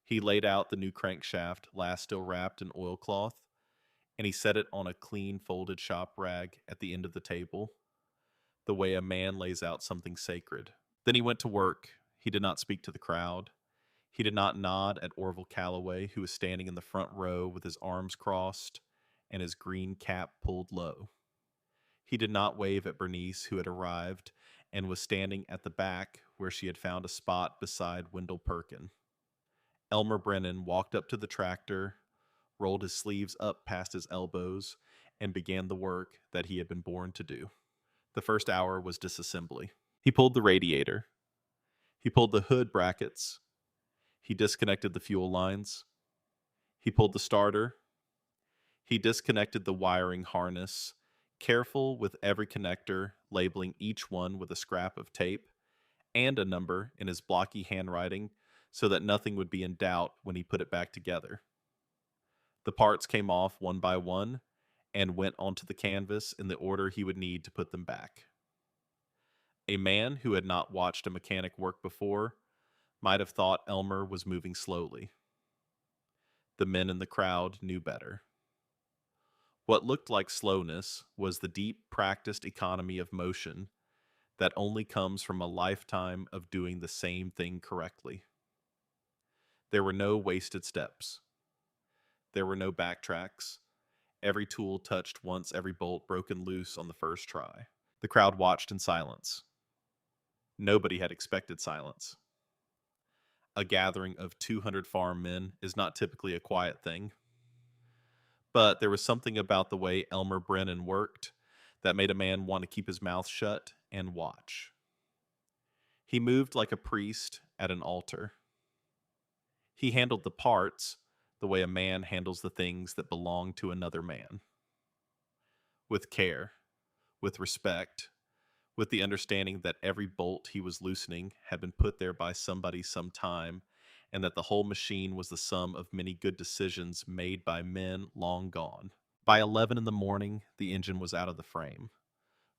Speaker 1: He laid out the new crankshaft, last still wrapped in oilcloth, and he set it on a clean folded shop rag at the end of the table, the way a man lays out something sacred. Then he went to work. He did not speak to the crowd. He did not nod at Orville Calloway, who was standing in the front row with his arms crossed and his green cap pulled low. He did not wave at Bernice, who had arrived and was standing at the back where she had found a spot beside Wendell Perkin. Elmer Brennan walked up to the tractor, rolled his sleeves up past his elbows, and began the work that he had been born to do. The first hour was disassembly. He pulled the radiator. He pulled the hood brackets. He disconnected the fuel lines. He pulled the starter. He disconnected the wiring harness, careful with every connector, labeling each one with a scrap of tape and a number in his blocky handwriting so that nothing would be in doubt when he put it back together. The parts came off one by one and went onto the canvas in the order he would need to put them back. A man who had not watched a mechanic work before might have thought Elmer was moving slowly. The men in the crowd knew better. What looked like slowness was the deep, practiced economy of motion that only comes from a lifetime of doing the same thing correctly. There were no wasted steps. There were no backtracks. Every tool touched once, every bolt broken loose on the first try. The crowd watched in silence. Nobody had expected silence. A gathering of 200 farm men is not typically a quiet thing. But there was something about the way Elmer Brennan worked that made a man want to keep his mouth shut and watch. He moved like a priest at an altar. He handled the parts the way a man handles the things that belong to another man, with care, with respect, with the understanding that every bolt he was loosening had been put there by somebody sometime, and that the whole machine was the sum of many good decisions made by men long gone. By 11 in the morning, the engine was out of the frame.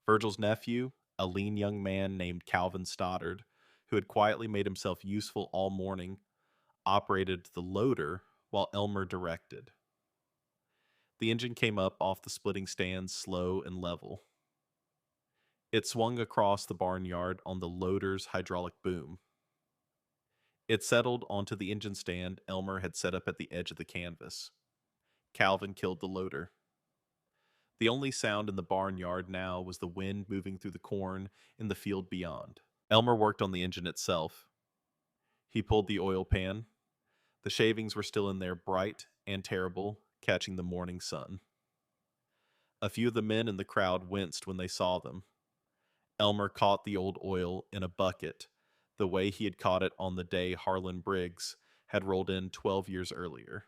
Speaker 1: Virgil's nephew, a lean young man named Calvin Stoddard, who had quietly made himself useful all morning, operated the loader while Elmer directed. The engine came up off the splitting stand slow and level. It swung across the barnyard on the loader's hydraulic boom. It settled onto the engine stand Elmer had set up at the edge of the canvas. Calvin killed the loader. The only sound in the barnyard now was the wind moving through the corn in the field beyond. Elmer worked on the engine itself. He pulled the oil pan. The shavings were still in there, bright and terrible, catching the morning sun. A few of the men in the crowd winced when they saw them. Elmer caught the old oil in a bucket, the way he had caught it on the day Harlan Briggs had rolled in 12 years earlier.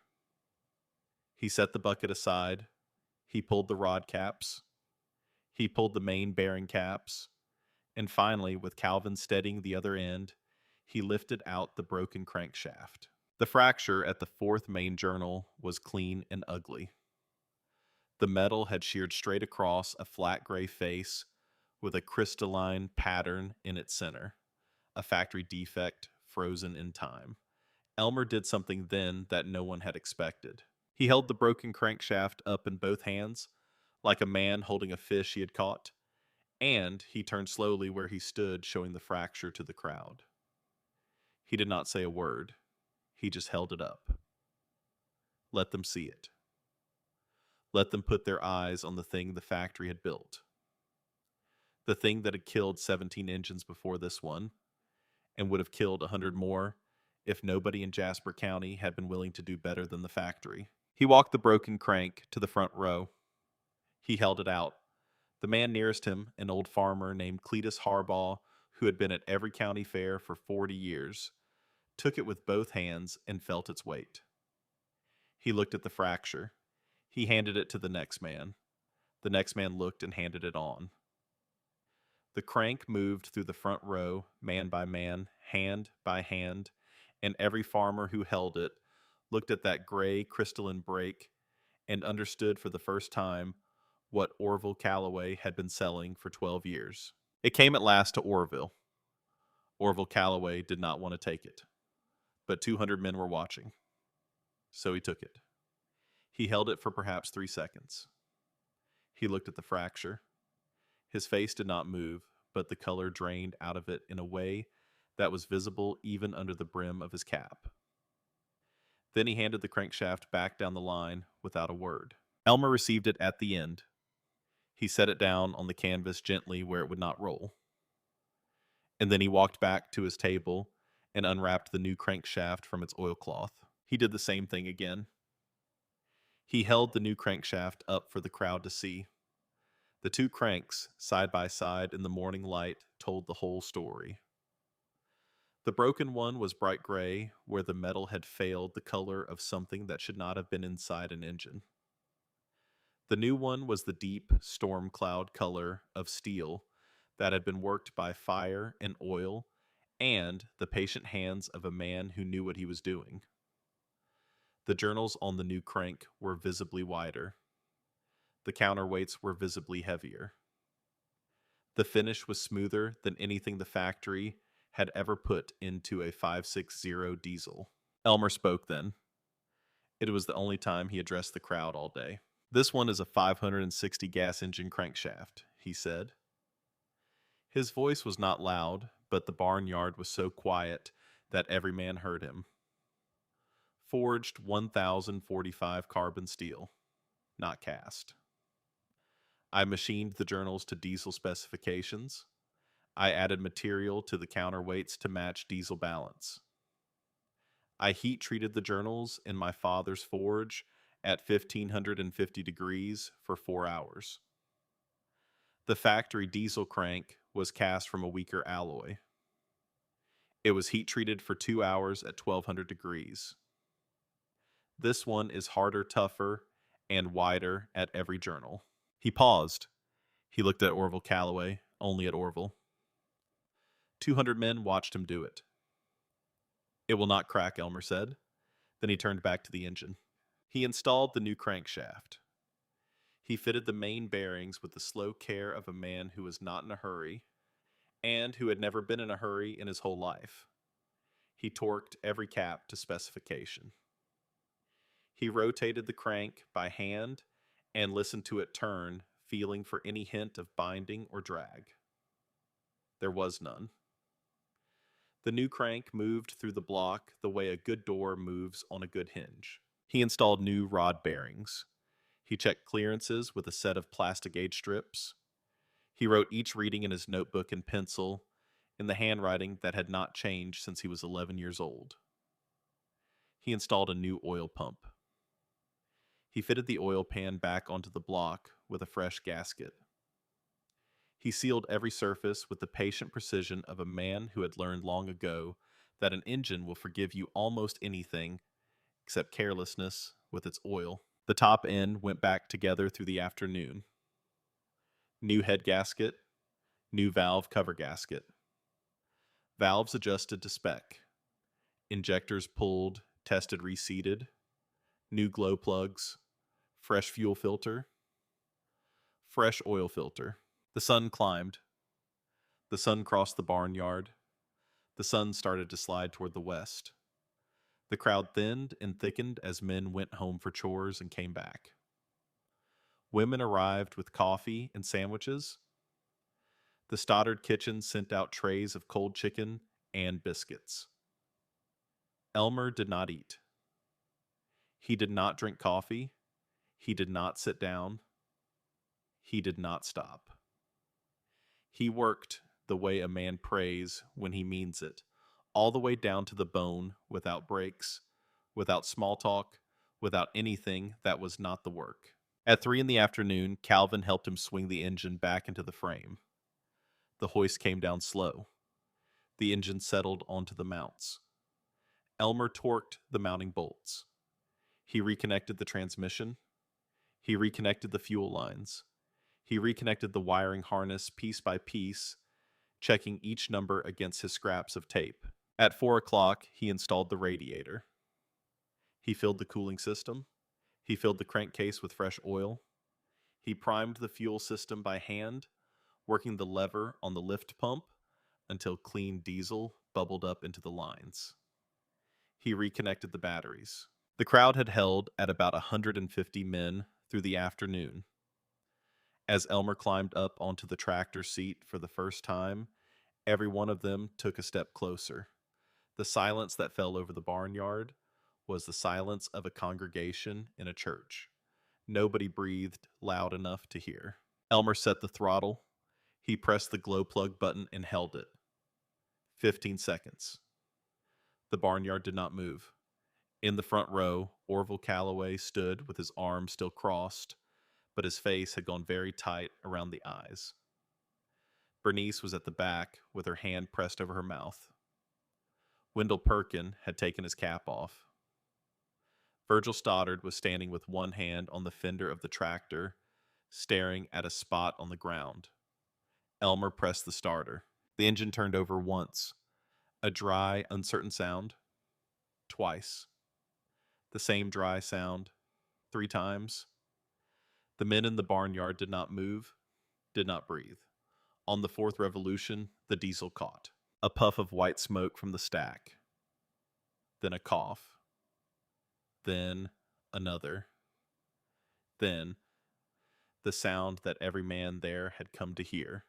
Speaker 1: He set the bucket aside. He pulled the rod caps. He pulled the main bearing caps. And finally, with Calvin steadying the other end, he lifted out the broken crankshaft. The fracture at the fourth main journal was clean and ugly. The metal had sheared straight across a flat gray face with a crystalline pattern in its center, a factory defect frozen in time. Elmer did something then that no one had expected. He held the broken crankshaft up in both hands, like a man holding a fish he had caught, and he turned slowly where he stood, showing the fracture to the crowd. He did not say a word. He just held it up. Let them see it. Let them put their eyes on the thing the factory had built. The thing that had killed 17 engines before this one, and would have killed 100 more if nobody in Jasper County had been willing to do better than the factory. He walked the broken crank to the front row. He held it out. The man nearest him, an old farmer named Cletus Harbaugh, who had been at every county fair for 40 years, took it with both hands and felt its weight. He looked at the fracture. He handed it to the next man. The next man looked and handed it on. The crank moved through the front row, man by man, hand by hand, and every farmer who held it looked at that gray crystalline break and understood for the first time what Orville Calloway had been selling for 12 years. It came at last to Orville. Orville Calloway did not want to take it, but 200 men were watching. So he took it. He held it for perhaps 3 seconds. He looked at the fracture. His face did not move, but the color drained out of it in a way that was visible even under the brim of his cap. Then he handed the crankshaft back down the line without a word. Elmer received it at the end. He set it down on the canvas gently where it would not roll. And then he walked back to his table and unwrapped the new crankshaft from its oilcloth. He did the same thing again. He held the new crankshaft up for the crowd to see. The two cranks, side by side in the morning light, told the whole story. The broken one was bright gray, where the metal had failed the color of something that should not have been inside an engine. The new one was the deep storm cloud color of steel that had been worked by fire and oil and the patient hands of a man who knew what he was doing. The journals on the new crank were visibly wider. The counterweights were visibly heavier. The finish was smoother than anything the factory had ever put into a 560 diesel. Elmer spoke then. It was the only time he addressed the crowd all day. "This one is a 560 gas engine crankshaft," he said. His voice was not loud, but the barnyard was so quiet that every man heard him. Forged 1045 carbon steel, not cast. I machined the journals to diesel specifications. I added material to the counterweights to match diesel balance. I heat treated the journals in my father's forge at 1550 degrees for 4 hours. The factory diesel crank was cast from a weaker alloy. It was heat treated for 2 hours at 1200 degrees. This one is harder, tougher, and wider at every journal. He paused. He looked at Orville Calloway, only at Orville. 200 men watched him do it. It will not crack, Elmer said. Then he turned back to the engine. He installed the new crankshaft. He fitted the main bearings with the slow care of a man who was not in a hurry and who had never been in a hurry in his whole life. He torqued every cap to specification. He rotated the crank by hand and listened to it turn, feeling for any hint of binding or drag. There was none. The new crank moved through the block the way a good door moves on a good hinge. He installed new rod bearings. He checked clearances with a set of plastic gauge strips. He wrote each reading in his notebook in pencil, in the handwriting that had not changed since he was 11 years old. He installed a new oil pump. He fitted the oil pan back onto the block with a fresh gasket. He sealed every surface with the patient precision of a man who had learned long ago that an engine will forgive you almost anything except carelessness with its oil. The top end went back together through the afternoon. New head gasket, new valve cover gasket. Valves adjusted to spec. Injectors pulled, tested, reseated. New glow plugs. Fresh fuel filter. Fresh oil filter. The sun climbed. The sun crossed the barnyard. The sun started to slide toward the west. The crowd thinned and thickened as men went home for chores and came back. Women arrived with coffee and sandwiches. The Stoddard kitchen sent out trays of cold chicken and biscuits. Elmer did not eat. He did not drink coffee. He did not sit down. He did not stop. He worked the way a man prays when he means it, all the way down to the bone, without breaks, without small talk, without anything that was not the work. At 3 p.m, Calvin helped him swing the engine back into the frame. The hoist came down slow. The engine settled onto the mounts. Elmer torqued the mounting bolts. He reconnected the transmission. He reconnected the fuel lines. He reconnected the wiring harness piece by piece, checking each number against his scraps of tape. At 4 o'clock, he installed the radiator. He filled the cooling system. He filled the crankcase with fresh oil. He primed the fuel system by hand, working the lever on the lift pump until clean diesel bubbled up into the lines. He reconnected the batteries. The crowd had held at about 150 men through the afternoon. As Elmer climbed up onto the tractor seat for the first time, every one of them took a step closer. The silence that fell over the barnyard was the silence of a congregation in a church. Nobody breathed loud enough to hear. Elmer set the throttle. He pressed the glow plug button and held it. 15 seconds. The barnyard did not move. In the front row, Orville Calloway stood with his arms still crossed, but his face had gone very tight around the eyes. Bernice was at the back with her hand pressed over her mouth. Wendell Perkin had taken his cap off. Virgil Stoddard was standing with one hand on the fender of the tractor, staring at a spot on the ground. Elmer pressed the starter. The engine turned over once. A dry, uncertain sound. Twice. The same dry sound. 3 times. The men in the barnyard did not move, did not breathe. On the 4th revolution, the diesel caught. A puff of white smoke from the stack. Then a cough. Then another. Then the sound that every man there had come to hear.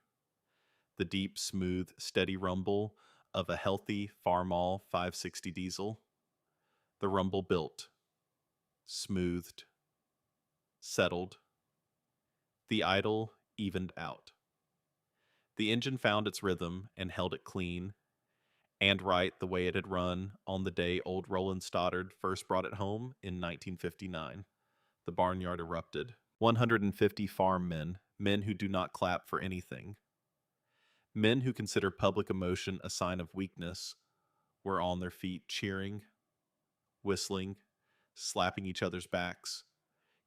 Speaker 1: The deep, smooth, steady rumble of a healthy Farmall 560 diesel. The rumble built, smoothed, settled. The idle evened out. The engine found its rhythm and held it clean and right the way it had run on the day old Roland Stoddard first brought it home in 1959. The barnyard erupted. 150 farm men, men who do not clap for anything. Men who consider public emotion a sign of weakness were on their feet cheering, whistling, slapping each other's backs.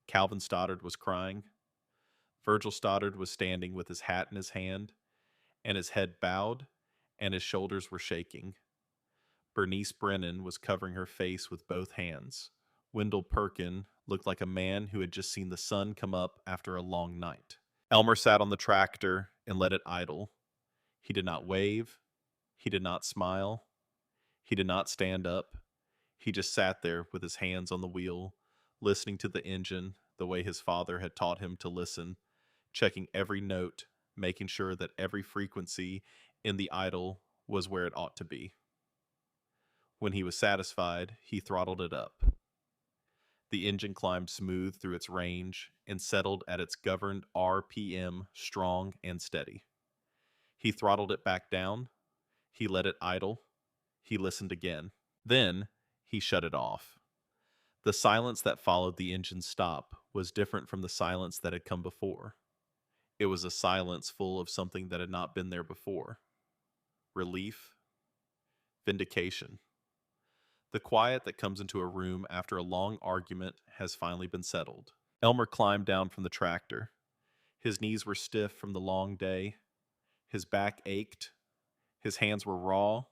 Speaker 1: Calvin Stoddard was crying. Virgil Stoddard was standing with his hat in his hand, and his head bowed, and his shoulders were shaking. Bernice Brennan was covering her face with both hands. Wendell Perkin looked like a man who had just seen the sun come up after a long night. Elmer sat on the tractor and let it idle. He did not wave. He did not smile. He did not stand up. He just sat there with his hands on the wheel, listening to the engine the way his father had taught him to listen, checking every note, making sure that every frequency in the idle was where it ought to be. When he was satisfied, he throttled it up. The engine climbed smooth through its range and settled at its governed RPM, strong and steady. He throttled it back down. He let it idle. He listened again. Then he shut it off. The silence that followed the engine's stop was different from the silence that had come before. It was a silence full of something that had not been there before. Relief. Vindication. The quiet that comes into a room after a long argument has finally been settled. Elmer climbed down from the tractor. His knees were stiff from the long day. His back ached. His hands were raw.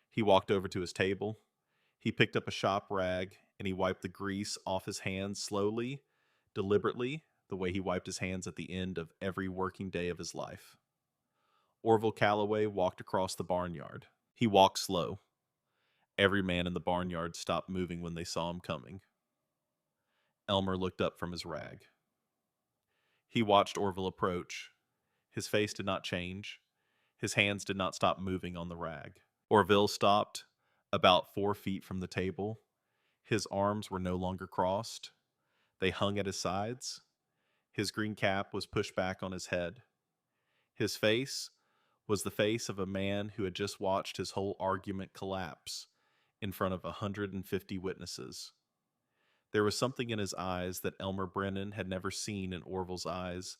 Speaker 1: He walked over to his table. He picked up a shop rag and he wiped the grease off his hands slowly, deliberately, the way he wiped his hands at the end of every working day of his life. Orville Calloway walked across the barnyard. He walked slow. Every man in the barnyard stopped moving when they saw him coming. Elmer looked up from his rag. He watched Orville approach. His face did not change. His hands did not stop moving on the rag. Orville stopped about 4 feet from the table. His arms were no longer crossed. They hung at his sides. His green cap was pushed back on his head. His face was the face of a man who had just watched his whole argument collapse in front of 150 witnesses. There was something in his eyes that Elmer Brennan had never seen in Orville's eyes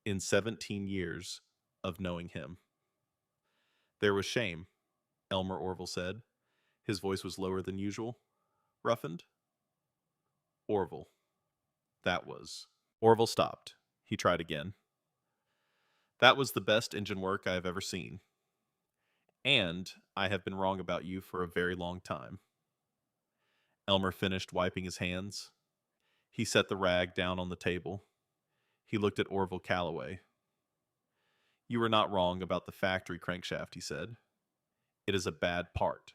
Speaker 1: in 17 years of knowing him. There was shame, Elmer Orville said. His voice was lower than usual. Roughened. Orville. That was. Orville stopped. He tried again. That was the best engine work I have ever seen. And I have been wrong about you for a very long time. Elmer finished wiping his hands. He set the rag down on the table. He looked at Orville Calloway. You were not wrong about the factory crankshaft, he said. It is a bad part.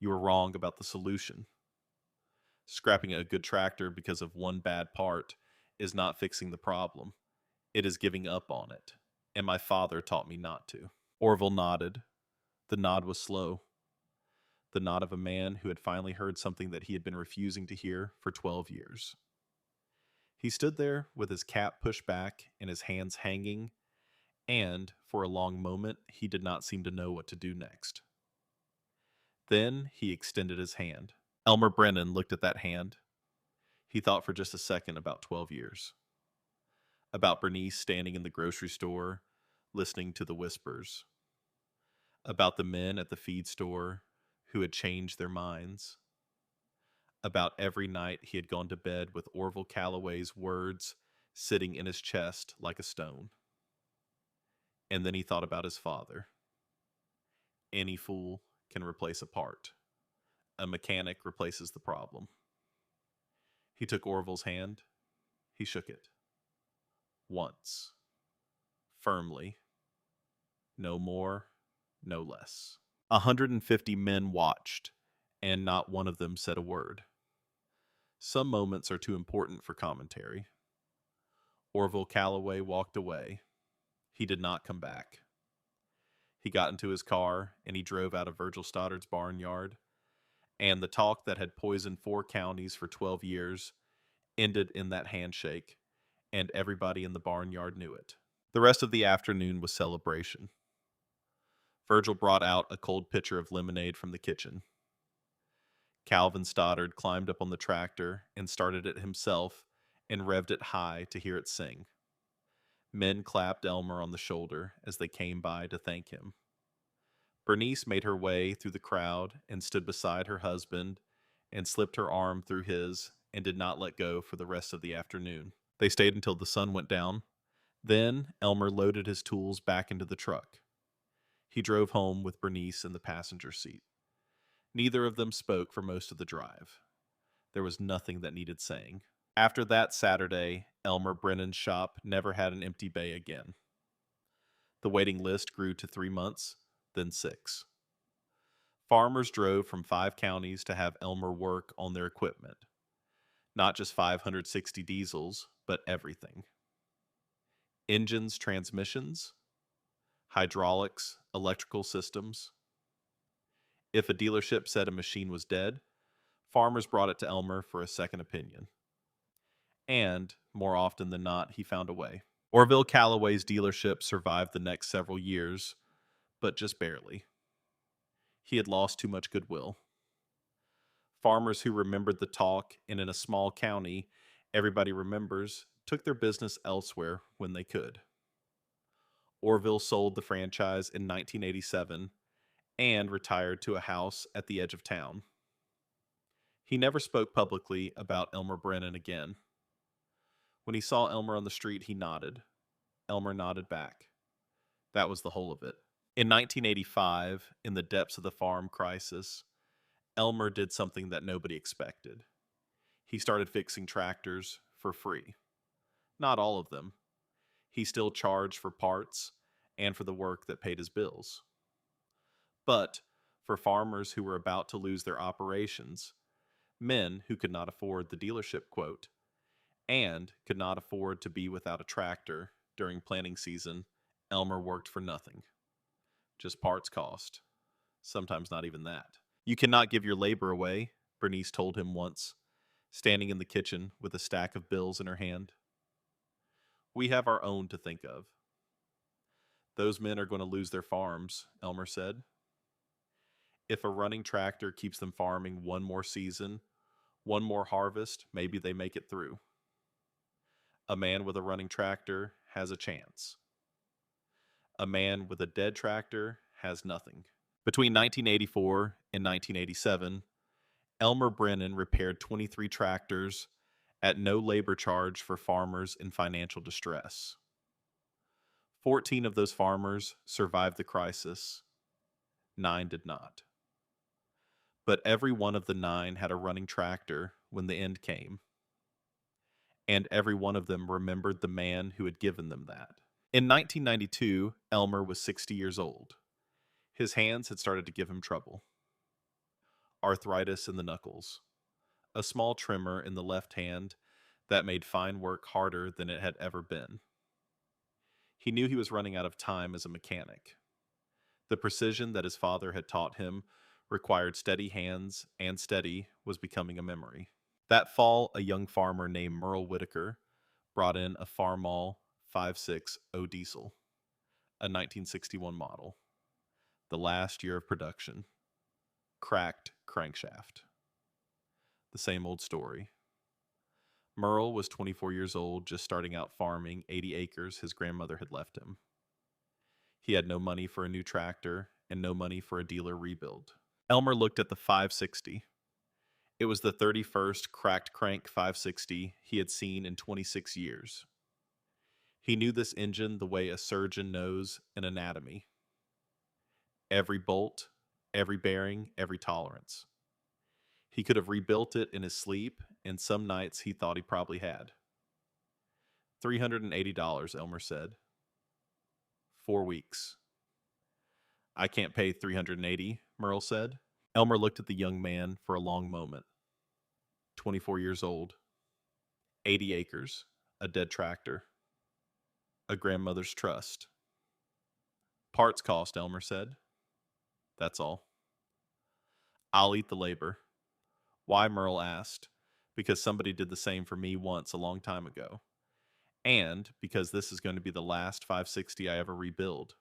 Speaker 1: You were wrong about the solution. Scrapping a good tractor because of one bad part is not fixing the problem. It is giving up on it. And my father taught me not to. Orville nodded. The nod was slow. The nod of a man who had finally heard something that he had been refusing to hear for 12 years. He stood there with his cap pushed back and his hands hanging, and for a long moment he did not seem to know what to do next. Then he extended his hand. Elmer Brennan looked at that hand. He thought for just a second about 12 years. About Bernice standing in the grocery store, listening to the whispers. About the men at the feed store who had changed their minds. About every night he had gone to bed with Orville Calloway's words sitting in his chest like a stone. And then he thought about his father. Any fool can replace a part. A mechanic replaces the problem. He took Orville's hand. He shook it. Once. Firmly. No more, no less. 150 men watched, and not one of them said a word. Some moments are too important for commentary. Orville Calloway walked away. He did not come back. He got into his car, and he drove out of Virgil Stoddard's barnyard, and the talk that had poisoned 4 counties for 12 years ended in that handshake, and everybody in the barnyard knew it. The rest of the afternoon was celebration. Virgil brought out a cold pitcher of lemonade from the kitchen. Calvin Stoddard climbed up on the tractor and started it himself and revved it high to hear it sing. Men clapped Elmer on the shoulder as they came by to thank him. Bernice made her way through the crowd and stood beside her husband and slipped her arm through his and did not let go for the rest of the afternoon. They stayed until the sun went down. Then Elmer loaded his tools back into the truck. He drove home with Bernice in the passenger seat. Neither of them spoke for most of the drive. There was nothing that needed saying. After that Saturday, Elmer Brennan's shop never had an empty bay again. The waiting list grew to 3 months, then 6. Farmers drove from 5 counties to have Elmer work on their equipment. Not just 560 diesels, but everything. Engines, transmissions, hydraulics, electrical systems. If a dealership said a machine was dead, farmers brought it to Elmer for a second opinion. And, more often than not, he found a way. Orville Callaway's dealership survived the next several years, but just barely. He had lost too much goodwill. Farmers who remembered the talk, and in a small county, everybody remembers, took their business elsewhere when they could. Orville sold the franchise in 1987 and retired to a house at the edge of town. He never spoke publicly about Elmer Brennan again. When he saw Elmer on the street, he nodded. Elmer nodded back. That was the whole of it. In 1985, in the depths of the farm crisis, Elmer did something that nobody expected. He started fixing tractors for free. Not all of them. He still charged for parts and for the work that paid his bills. But for farmers who were about to lose their operations, men who could not afford the dealership quote, and could not afford to be without a tractor during planting season, Elmer worked for nothing. Just parts cost. Sometimes not even that. You cannot give your labor away, Bernice told him once, standing in the kitchen with a stack of bills in her hand. We have our own to think of. Those men are going to lose their farms, Elmer said. If a running tractor keeps them farming one more season, one more harvest, maybe they make it through. A man with a running tractor has a chance. A man with a dead tractor has nothing. Between 1984 and 1987, Elmer Brennan repaired 23 tractors at no labor charge for farmers in financial distress. 14 of those farmers survived the crisis. 9 did not. But every one of the 9 had a running tractor when the end came. And every one of them remembered the man who had given them that. In 1992, Elmer was 60 years old. His hands had started to give him trouble. Arthritis in the knuckles. A small tremor in the left hand that made fine work harder than it had ever been. He knew he was running out of time as a mechanic. The precision that his father had taught him required steady hands, and steady was becoming a memory. That fall, a young farmer named Merle Whitaker brought in a Farmall 5.6 diesel, a 1961 model. The last year of production. Cracked crankshaft. The same old story. Merle was 24 years old, just starting out farming 80 acres his grandmother had left him. He had no money for a new tractor and no money for a dealer rebuild. Elmer looked at the 560. It was the 31st cracked crank 560 he had seen in 26 years. He knew this engine the way a surgeon knows an anatomy. Every bolt, every bearing, every tolerance. He could have rebuilt it in his sleep, and some nights he thought he probably had. $380, Elmer said. 4 weeks. I can't pay $380, Merle said. Elmer looked at the young man for a long moment. 24 years old. 80 acres. A dead tractor. A grandmother's trust. Parts cost, Elmer said. That's all. I'll eat the labor. Why, Merle asked. Because somebody did the same for me once a long time ago. And because this is going to be the last 560 I ever rebuild.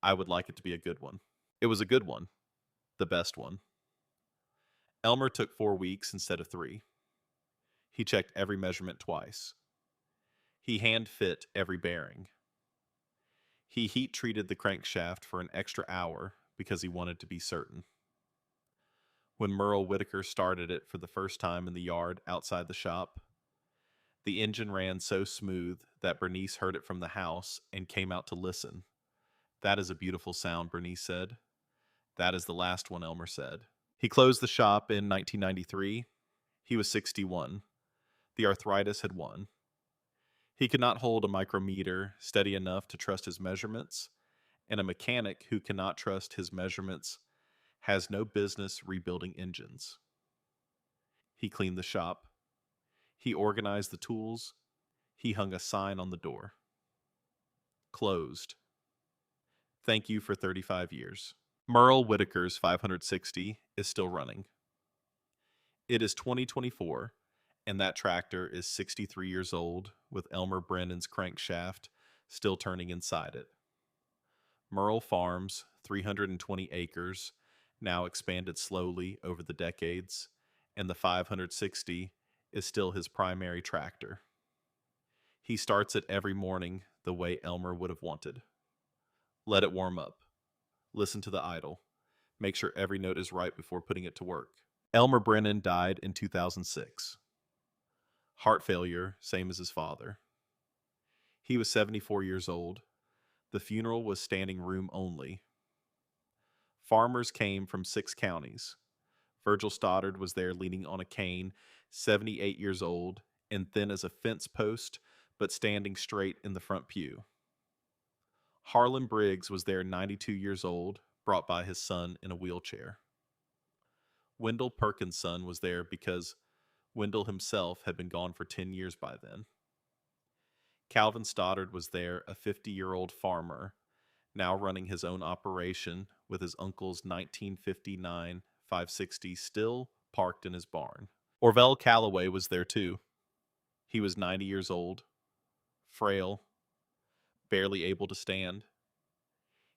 Speaker 1: I would like it to be a good one. It was a good one. The best one. Elmer took 4 weeks instead of 3. He checked every measurement twice. He hand fit every bearing. He heat treated the crankshaft for an extra hour because he wanted to be certain. When Merle Whitaker started it for the first time in the yard outside the shop, the engine ran so smooth that Bernice heard it from the house and came out to listen. "That is a beautiful sound," Bernice said. "That is the last one," Elmer said. He closed the shop in 1993. He was 61. The arthritis had won. He could not hold a micrometer steady enough to trust his measurements, and a mechanic who cannot trust his measurements has no business rebuilding engines. He cleaned the shop. He organized the tools. He hung a sign on the door. Closed. Thank you for 35 years. Merle Whitaker's 560 is still running. It is 2024, and that tractor is 63 years old with Elmer Brennan's crankshaft still turning inside it. Merle Farms, 320 acres, now expanded slowly over the decades, and the 560 is still his primary tractor. He starts it every morning the way Elmer would have wanted. Let it warm up. Listen to the idle. Make sure every note is right before putting it to work. Elmer Brennan died in 2006. Heart failure, same as his father. He was 74 years old. The funeral was standing room only. Farmers came from 6 counties. Virgil Stoddard was there leaning on a cane, 78 years old, and thin as a fence post, but standing straight in the front pew. Harlan Briggs was there, 92 years old, brought by his son in a wheelchair. Wendell Perkins' son was there because Wendell himself had been gone for 10 years by then. Calvin Stoddard was there, a 50-year-old farmer, now running his own operation with his uncle's 1959 560 still parked in his barn. Orville Calloway was there too. He was 90 years old, frail, barely able to stand.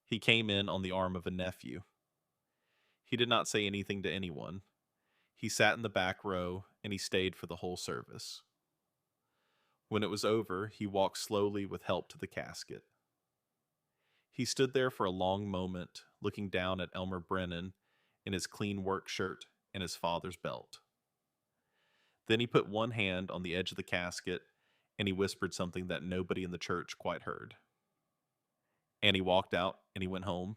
Speaker 1: He came in on the arm of a nephew. He did not say anything to anyone. He sat in the back row, and he stayed for the whole service. When it was over, he walked slowly with help to the casket. He stood there for a long moment, looking down at Elmer Brennan in his clean work shirt and his father's belt. Then he put one hand on the edge of the casket, and he whispered something that nobody in the church quite heard. And he walked out, and he went home,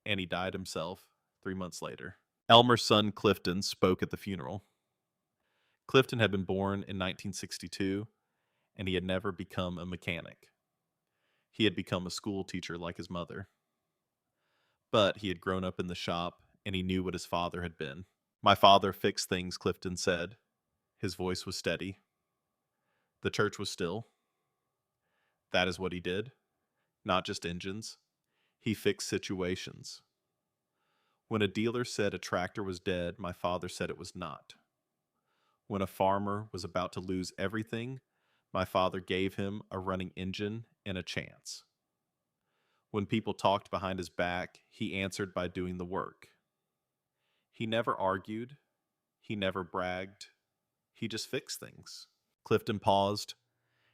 Speaker 1: and he died himself 3 months later. Elmer's son Clifton spoke at the funeral. Clifton had been born in 1962, and he had never become a mechanic. He had become a school teacher like his mother. But he had grown up in the shop, and he knew what his father had been. "My father fixed things," Clifton said. His voice was steady. The church was still. That is what he did. Not just engines. He fixed situations. When a dealer said a tractor was dead, my father said it was not. When a farmer was about to lose everything, my father gave him a running engine and a chance. When people talked behind his back, he answered by doing the work. He never argued. He never bragged. He just fixed things. Clifton paused.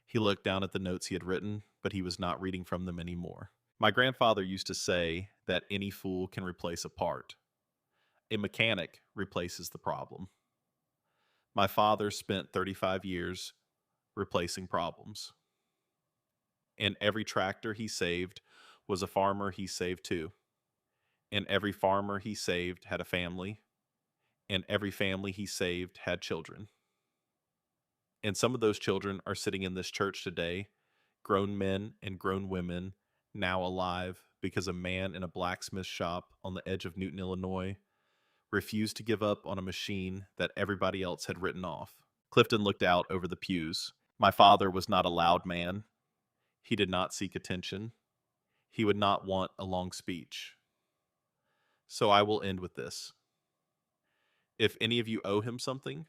Speaker 1: He looked down at the notes he had written, but he was not reading from them anymore. "My grandfather used to say that any fool can replace a part. A mechanic replaces the problem. My father spent 35 years replacing problems. And every tractor he saved was a farmer he saved too. And every farmer he saved had a family. And every family he saved had children. And some of those children are sitting in this church today, grown men and grown women, now alive because a man in a blacksmith shop on the edge of Newton, Illinois, refused to give up on a machine that everybody else had written off." Clifton looked out over the pews. "My father was not a loud man. He did not seek attention. He would not want a long speech. So I will end with this. If any of you owe him something,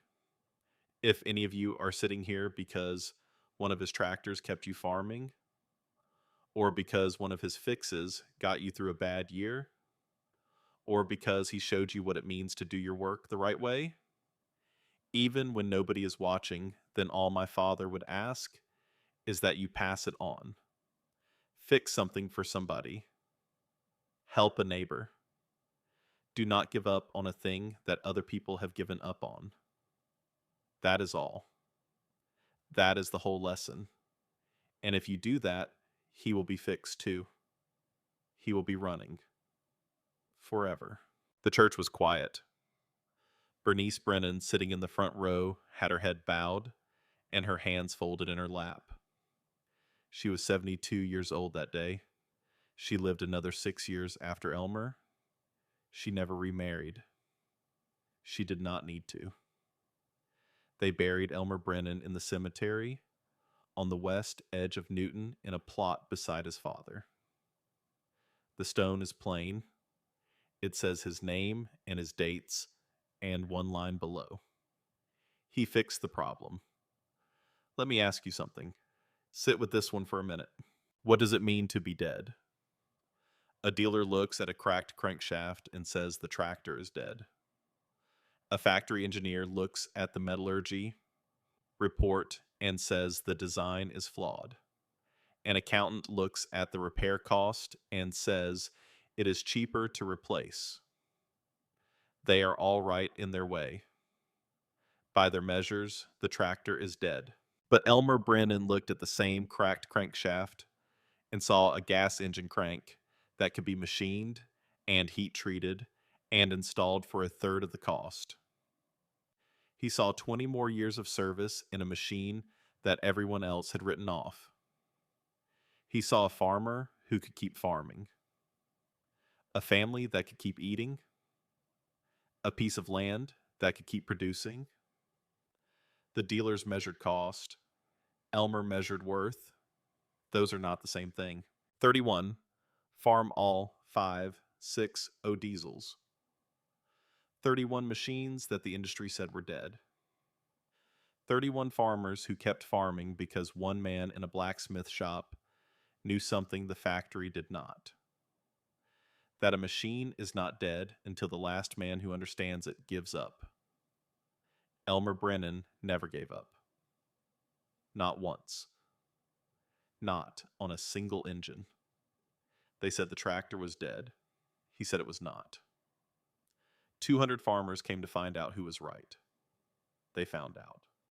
Speaker 1: if any of you are sitting here because one of his tractors kept you farming, or because one of his fixes got you through a bad year, or because he showed you what it means to do your work the right way, even when nobody is watching, then all my father would ask is that you pass it on. Fix something for somebody. Help a neighbor. Do not give up on a thing that other people have given up on. That is all. That is the whole lesson. And if you do that, he will be fixed too. He will be running. Forever. The church was quiet. Bernice Brennan, sitting in the front row, had her head bowed and her hands folded in her lap. She was 72 years old that day. She lived another 6 years after Elmer. She never remarried. She did not need to. They buried Elmer Brennan in the cemetery on the west edge of Newton in a plot beside his father. The stone is plain. It says his name and his dates and one line below. He fixed the problem. Let me ask you something. Sit with this one for a minute. What does it mean to be dead? A dealer looks at a cracked crankshaft and says the tractor is dead. A factory engineer looks at the metallurgy report and says the design is flawed. An accountant looks at the repair cost and says it is cheaper to replace. They are all right in their way. By their measures, the tractor is dead. But Elmer Brennan looked at the same cracked crankshaft and saw a gas engine crank that could be machined and heat treated and installed for a third of the cost. He saw 20 more years of service in a machine that everyone else had written off. He saw a farmer who could keep farming, a family that could keep eating, a piece of land that could keep producing. The dealers measured cost. Elmer measured worth. Those are not the same thing. 31. Farm all 5, 6 O diesels. 31 machines that the industry said were dead. 31 farmers who kept farming because one man in a blacksmith shop knew something the factory did not. That a machine is not dead until the last man who understands it gives up. Elmer Brennan never gave up. Not once. Not on a single engine. They said the tractor was dead. He said it was not. 200 farmers came to find out who was right. They found out.